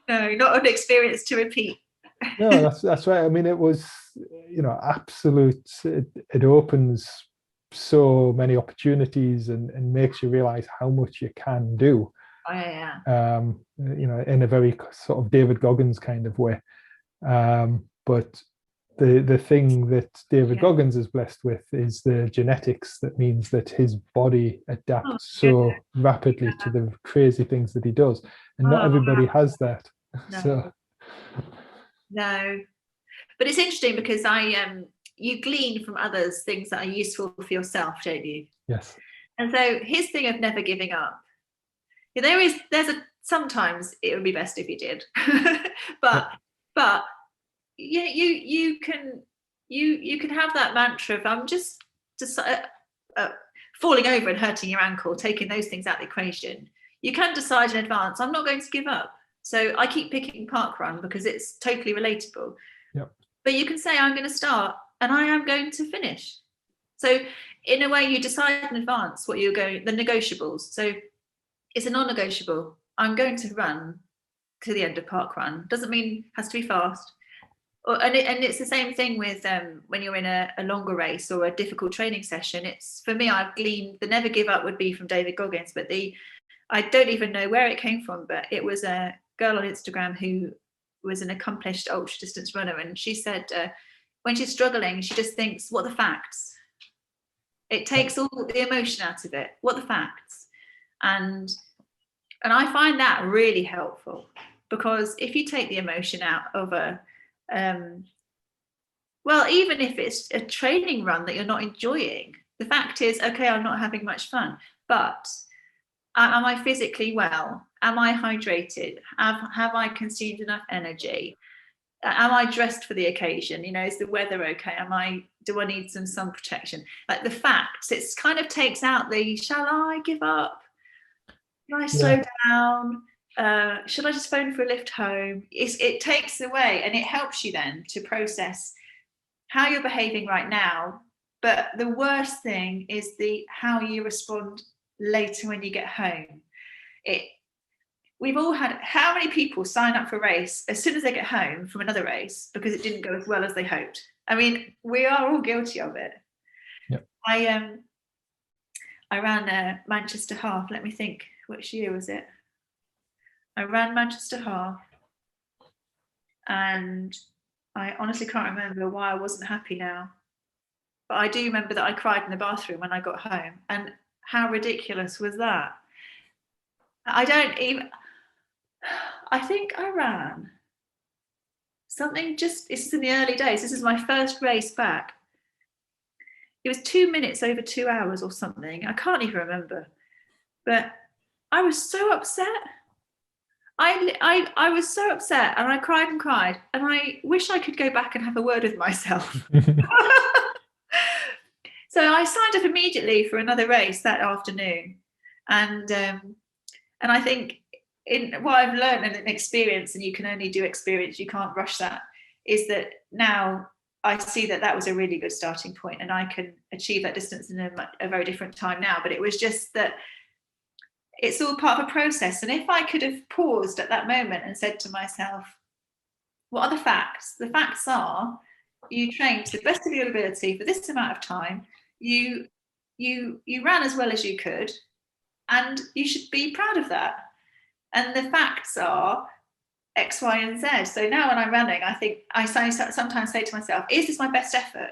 No, not an experience to repeat. No, that's right. I mean, it was, absolute. It opens so many opportunities and makes you realize how much you can do. Oh, yeah. In a very sort of David Goggins kind of way. But the thing that David Goggins is blessed with is the genetics that means that his body adapts so rapidly to the crazy things that he does. And not everybody has that. No. No. But it's interesting because you glean from others things that are useful for yourself, don't you? Yes. And so his thing of never giving up. Sometimes it would be best if you did, but yeah, you can have that mantra of I'm just falling over and hurting your ankle, taking those things out of the equation. You can decide in advance, I'm not going to give up. So I keep picking parkrun because it's totally relatable. Yep. But you can say I'm going to start and I am going to finish. So in a way, you decide in advance what you're going, the negotiables. So it's a non-negotiable. I'm going to run to the end of parkrun. Doesn't mean it has to be fast. And it's the same thing with when you're in a longer race or a difficult training session. It's, for me, I've gleaned the never give up would be from David Goggins, but I don't even know where it came from, but it was a girl on Instagram who was an accomplished ultra distance runner, and she said when she's struggling, she just thinks, what are the facts? It takes all the emotion out of it. What are the facts? And I find that really helpful, because if you take the emotion out of even if it's a training run that you're not enjoying, the fact is, okay, I'm not having much fun, but am I physically well? Am I hydrated? Have I consumed enough energy? Am I dressed for the occasion? Is the weather okay? Do I need some sun protection? Like the facts, it kind of takes out the, shall I give up? Can I slow down? Should I just phone for a lift home? It takes away, and it helps you then to process how you're behaving right now. But the worst thing is how you respond later when you get home. We've all had, how many people sign up for a race as soon as they get home from another race because it didn't go as well as they hoped? I mean, we are all guilty of it. Yep. I ran Manchester Half. Let me think, which year was it? I ran Manchester Half, and I honestly can't remember why I wasn't happy now. But I do remember that I cried in the bathroom when I got home. And how ridiculous was that? I think I ran something this is in the early days. This is my first race back. It was 2 minutes over 2 hours or something. I can't even remember. But I was so upset. I was so upset, and I cried and cried, and I wish I could go back and have a word with myself. So I signed up immediately for another race that afternoon, and I think in what I've learned and experience, and you can only do experience, you can't rush that, is that now I see that that was a really good starting point, and I can achieve that distance in a very different time now. But it was just that it's all part of a process. And if I could have paused at that moment and said to myself, what are the facts? The facts are you trained to the best of your ability for this amount of time. You ran as well as you could, and you should be proud of that. And the facts are X, Y, and Z. So now when I'm running, I think I sometimes say to myself, is this my best effort?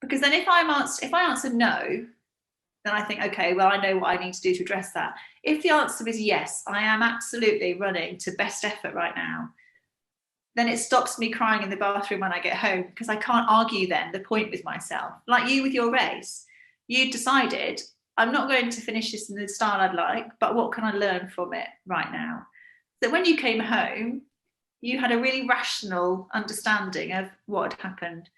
Because then if I answer no, then I think, okay, well, I know what I need to do to address that. If the answer is yes, I am absolutely running to best effort right now, then it stops me crying in the bathroom when I get home, because I can't argue then the point with myself. Like you with your race, you decided, I'm not going to finish this in the style I'd like, but what can I learn from it right now? So when you came home, you had a really rational understanding of what had happened.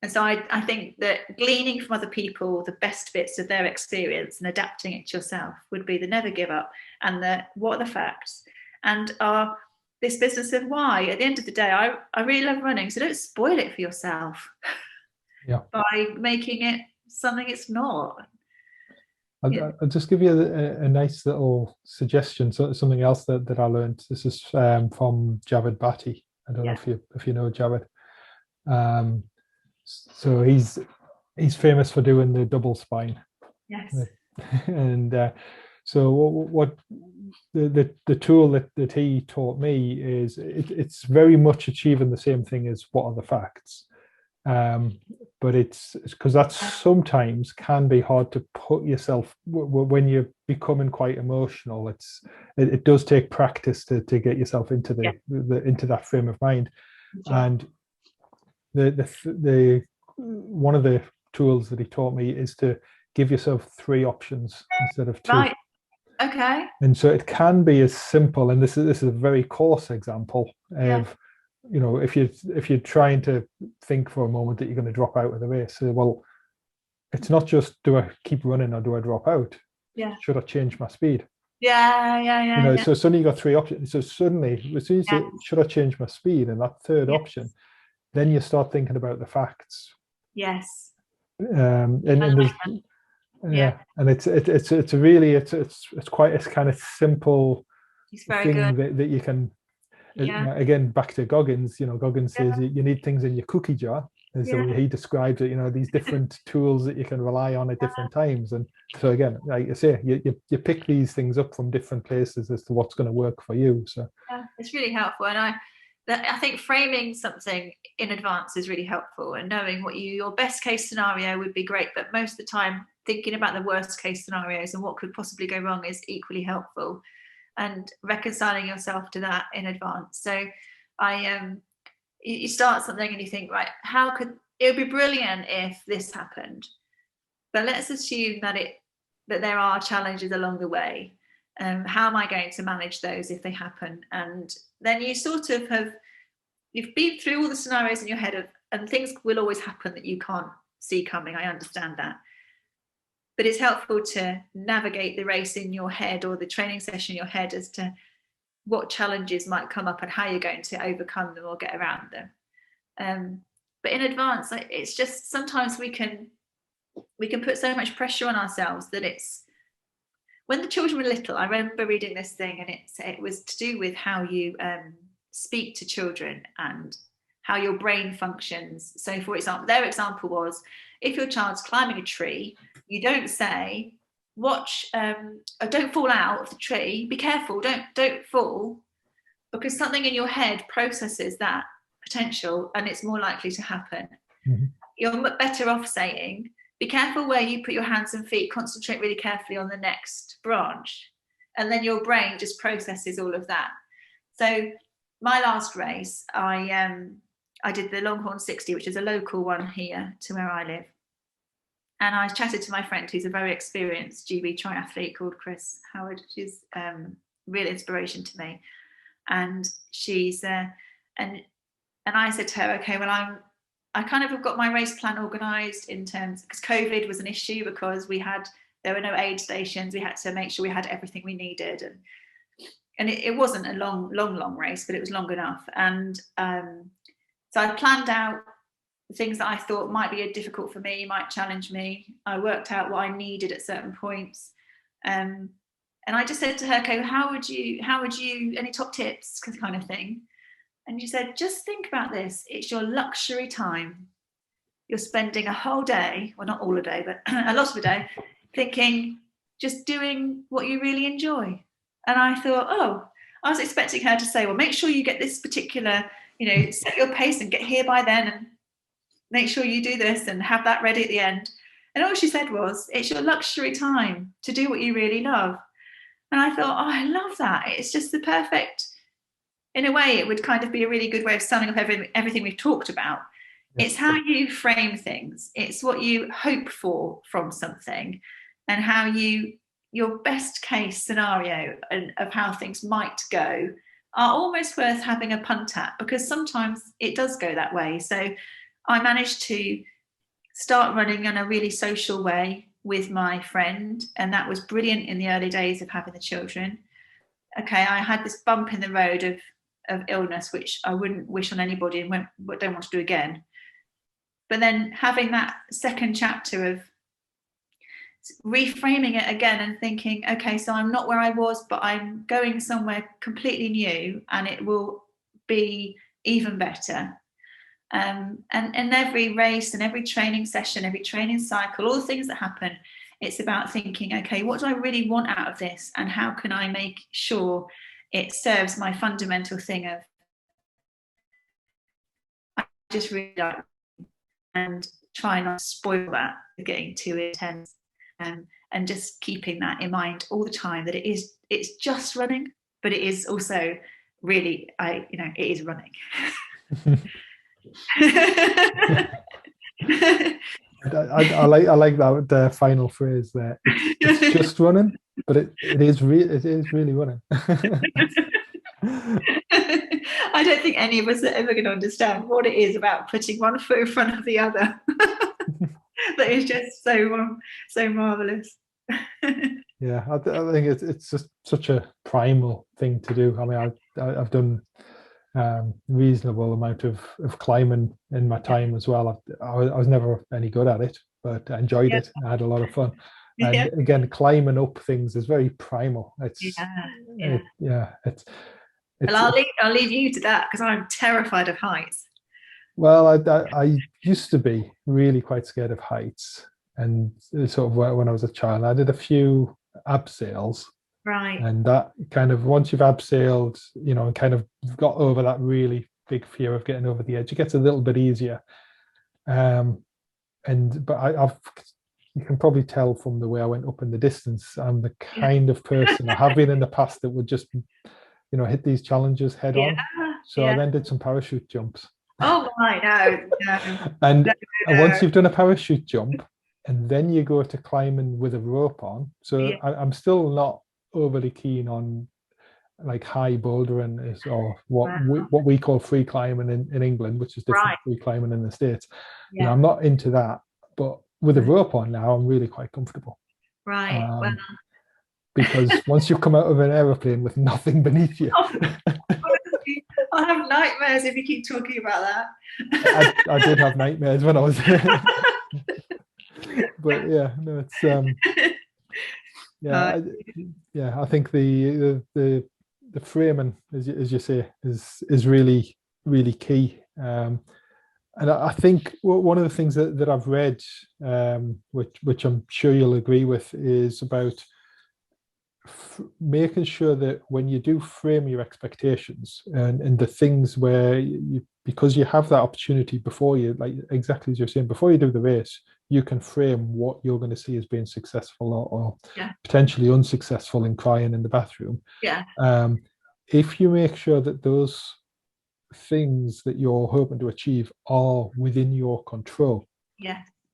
And so I think that gleaning from other people the best bits of their experience and adapting it to yourself would be the never give up, and the what are the facts, and this business of why. At the end of the day, I really love running, so don't spoil it for yourself by making it something it's not. I'll just give you a nice little suggestion. So something else that I learned. This is from Javed Bhatti. I don't know if you know Javed. So he's famous for doing the double spine. Yes. And so what the tool that he taught me is it's very much achieving the same thing as what are the facts. But it's because that sometimes can be hard to put yourself when you're becoming quite emotional. It does take practice to get yourself into into that frame of mind. And the one of the tools that he taught me is to give yourself 3 options instead of 2. Right. Okay. And so it can be as simple, and this is a very coarse example of, you know, if you're trying to think for a moment that you're going to drop out of the race, well, it's not just do I keep running or do I drop out? Yeah. Should I change my speed? Yeah. You know, so suddenly you got 3 options. So suddenly, as soon as you should I change my speed, and that third option, then you start thinking about the facts. Yes. And there's and it's really quite a kind of simple thing that you can. Again, back to Goggins. You know, Goggins says you need things in your cookie jar, is the way he describes it. You know, these different tools that you can rely on at different times. And so again, like I say, you pick these things up from different places as to what's going to work for you. So it's really helpful, and I think framing something in advance is really helpful, and knowing what your best case scenario would be great, but most of the time thinking about the worst case scenarios and what could possibly go wrong is equally helpful, and reconciling yourself to that in advance. So you start something and you think, right, it would be brilliant if this happened, but let's assume that there are challenges along the way. How am I going to manage those if they happen? And then you sort of you've been through all the scenarios in your head and things will always happen that you can't see coming. I understand that. But it's helpful to navigate the race in your head, or the training session in your head, as to what challenges might come up and how you're going to overcome them or get around them. But in advance, it's just sometimes we can put so much pressure on ourselves that it's, when the children were little, I remember reading this thing, and it was to do with how you speak to children and how your brain functions. So, for example, their example was, if your child's climbing a tree, you don't say, watch, don't fall out of the tree, be careful, don't fall, because something in your head processes that potential and it's more likely to happen. you're better off saying, be careful where you put your hands and feet, concentrate really carefully on the next branch. And then your brain just processes all of that. So my last race, I did the Longhorn 60, which is a local one here to where I live. And I chatted to my friend who's a very experienced GB triathlete called Chris Howard. She's real inspiration to me. And she's and I said to her, okay, well, I kind of have got my race plan organised in terms, because COVID was an issue, because there were no aid stations. We had to make sure we had everything we needed, and it wasn't a long race, but it was long enough. And so I planned out things that I thought might be difficult for me, might challenge me. I worked out what I needed at certain points, and I just said to her, okay, how would you any top tips, kind of thing. And she said, just think about this. It's your luxury time. You're spending a whole day, well, not all a day, but a lot of a day, thinking, just doing what you really enjoy. And I thought, I was expecting her to say, well, make sure you get this particular, set your pace and get here by then, and make sure you do this and have that ready at the end. And all she said was, it's your luxury time to do what you really love. And I thought, I love that. It's just the perfect, in a way, it would kind of be a really good way of summing up everything we've talked about. Yes. It's how you frame things. It's what you hope for from something, and how your best case scenario of how things might go are almost worth having a punt at, because sometimes it does go that way. So I managed to start running in a really social way with my friend, and that was brilliant in the early days of having the children. Okay, I had this bump in the road of illness, which I wouldn't wish on anybody and don't want to do again. But then having that second chapter of reframing it again and thinking, okay, so I'm not where I was, but I'm going somewhere completely new, and it will be even better. And every race and every training session, every training cycle, all the things that happen, it's about thinking, okay, what do I really want out of this, and how can I make sure it serves my fundamental thing of I just really like, and try not to spoil that, getting too intense, and just keeping that in mind all the time, that it's just running, but it is also really, it is running. I like that the final phrase there. It's just running, but it is really running. I don't think any of us are ever going to understand what it is about putting one foot in front of the other. That is just so marvelous. Yeah, I think it's just such a primal thing to do. I mean, I've done reasonable amount of climbing in my time as well. I was never any good at it, but I enjoyed it. I had a lot of fun. And again, climbing up things is very primal. It's well, I'll leave you to that, because I'm terrified of heights. Well, I used to be really quite scared of heights, and sort of when I was a child, I did a few abseils. Right. And that kind of, once you've abseiled, and kind of got over that really big fear of getting over the edge, it gets a little bit easier. But you can probably tell from the way I went up in the distance, I'm the kind of person, I have been in the past, that would just, hit these challenges head on. So I then did some parachute jumps. Oh my, no. And once you've done a parachute jump, and then you go to climbing with a rope on. So I'm still not overly keen on like high bouldering, or what we call free climbing in England, which is different free climbing in the States. I'm not into that, but with a rope on now, I'm really quite comfortable. Right. Because once you come out of an aeroplane with nothing beneath you, I'll have nightmares if you keep talking about that. I did have nightmares when I was but it's I think the framing, as you say, is really, really key. And I think one of the things that I've read, which I'm sure you'll agree with, is about making sure that when you do frame your expectations and the things where you because you have that opportunity before you, like exactly as you're saying, before you do the race, you can frame what you're going to see as being successful or potentially unsuccessful in crying in the bathroom. If you make sure that those things that you're hoping to achieve are within your control.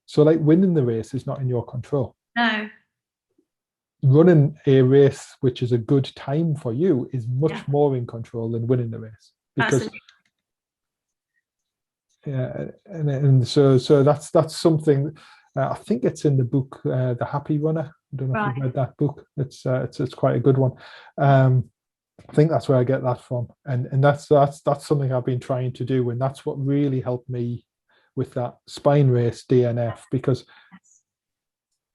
So like winning the race is not in your control. No. Running a race which is a good time for you is much more in control than winning the race. Because and so that's something I think it's in the book The Happy Runner. I don't know if you've read that book. It's quite a good one. I think that's where I get that from, and that's something I've been trying to do, and that's what really helped me with that spine race DNF, because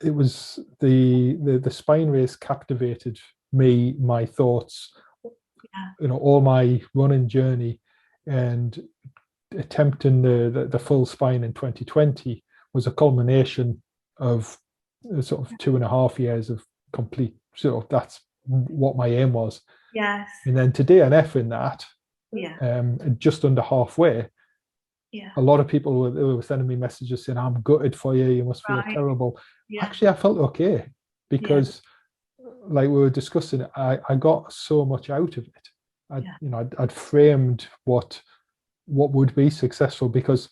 it was the spine race captivated me, my thoughts, all my running journey, and attempting the full spine in 2020 was a culmination of sort of 2.5 years of complete. So that's what my aim was. And then to DNF in that, just under halfway, a lot of people were sending me messages saying, "I'm gutted for you. You must feel terrible." Actually, I felt okay, because, like we were discussing, I got so much out of it. I'd framed what would be successful, because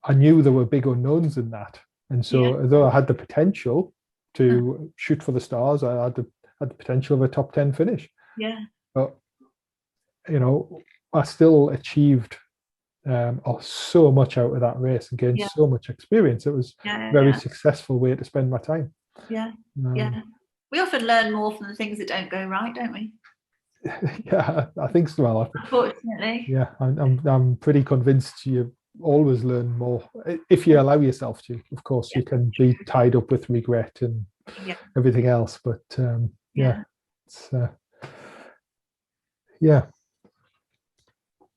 I knew there were big unknowns in that, and so although I had the potential to shoot for the stars, I had the potential of a top 10 finish. But I still achieved so much out of that race and gained so much experience. It was a very successful way to spend my time. We often learn more from the things that don't go right, don't we? I think so. Well, unfortunately, I'm pretty convinced you always learn more if you allow yourself to. Of course, you can be tied up with regret and everything else, but it's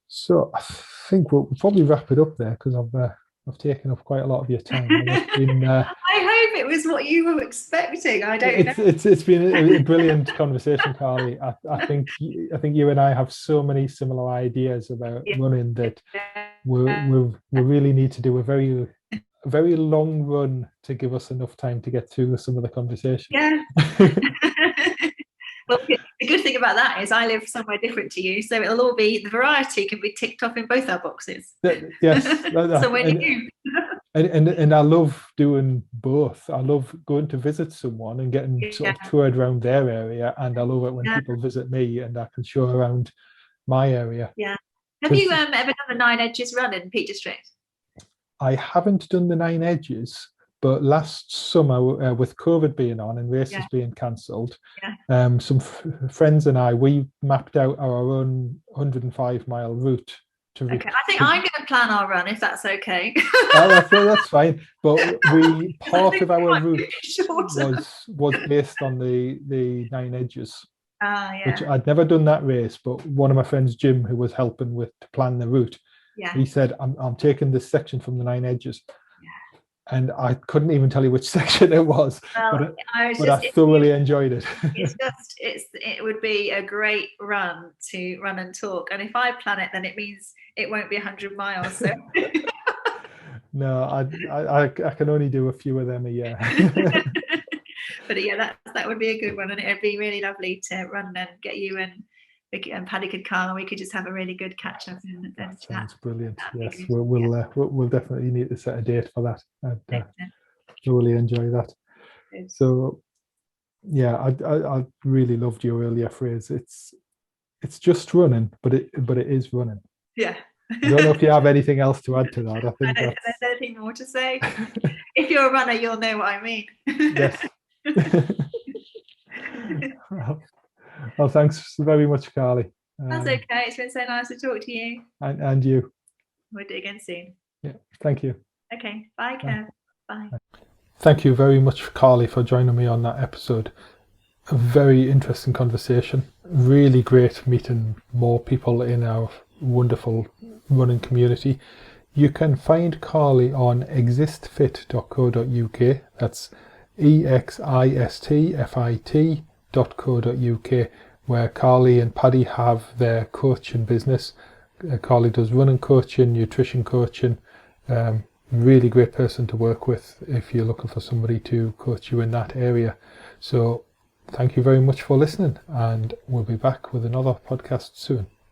So I think we'll probably wrap it up there, because I've taken up quite a lot of your time. It's been, I hope it was what you were expecting. I don't know. It's been a brilliant conversation, Carly. I think you and I have so many similar ideas about running that we really need to do a very long run to give us enough time to get through some of the conversation. Well, the good thing about that is I live somewhere different to you, so it'll all be, the variety can be ticked off in both our boxes. Yes. So when you and I love doing both. I love going to visit someone and getting sort of toured around their area, and I love it when people visit me and I can show around my area. Have you ever done the 9 Edges run in Peak District? I haven't done the 9 Edges, but last summer, with COVID being on and races being cancelled, some friends and we mapped out our own 105-mile route. I think I'm going to plan our run, if that's okay. That's fine. But part of our route was based on the 9 Edges, which I'd never done that race. But one of my friends, Jim, who was helping to plan the route, he said, "I'm taking this section from the 9 Edges." And I couldn't even tell you which section it was, but I thoroughly enjoyed it. It would be a great run to run and talk. And if I plan it, then it means it won't be 100 miles. So. No, I can only do a few of them a year. But that would be a good one, and it'd be really lovely to run and get you and Vicky and Paddy could come, and we could just have a really good catch up. That sounds brilliant. Yes, we'll definitely need to set a date for that. I'd really enjoy that. So, I really loved your earlier phrase. It's just running, but it is running. Yeah. I don't know if you have anything else to add to that. I think there's anything more to say. If you're a runner, you'll know what I mean. Yes. Well, thanks very much, Carly. That's okay. It's been so nice to talk to you. And you. We'll do it again soon. Yeah. Thank you. Okay. Bye, Kev. Bye. Thank you very much, Carly, for joining me on that episode. A very interesting conversation. Really great meeting more people in our wonderful running community. You can find Carly on existfit.co.uk. That's existfit.co.uk, where Carly and Paddy have their coaching business. Carly does running coaching, nutrition coaching. Really great person to work with if you're looking for somebody to coach you in that area. So thank you very much for listening, and we'll be back with another podcast soon.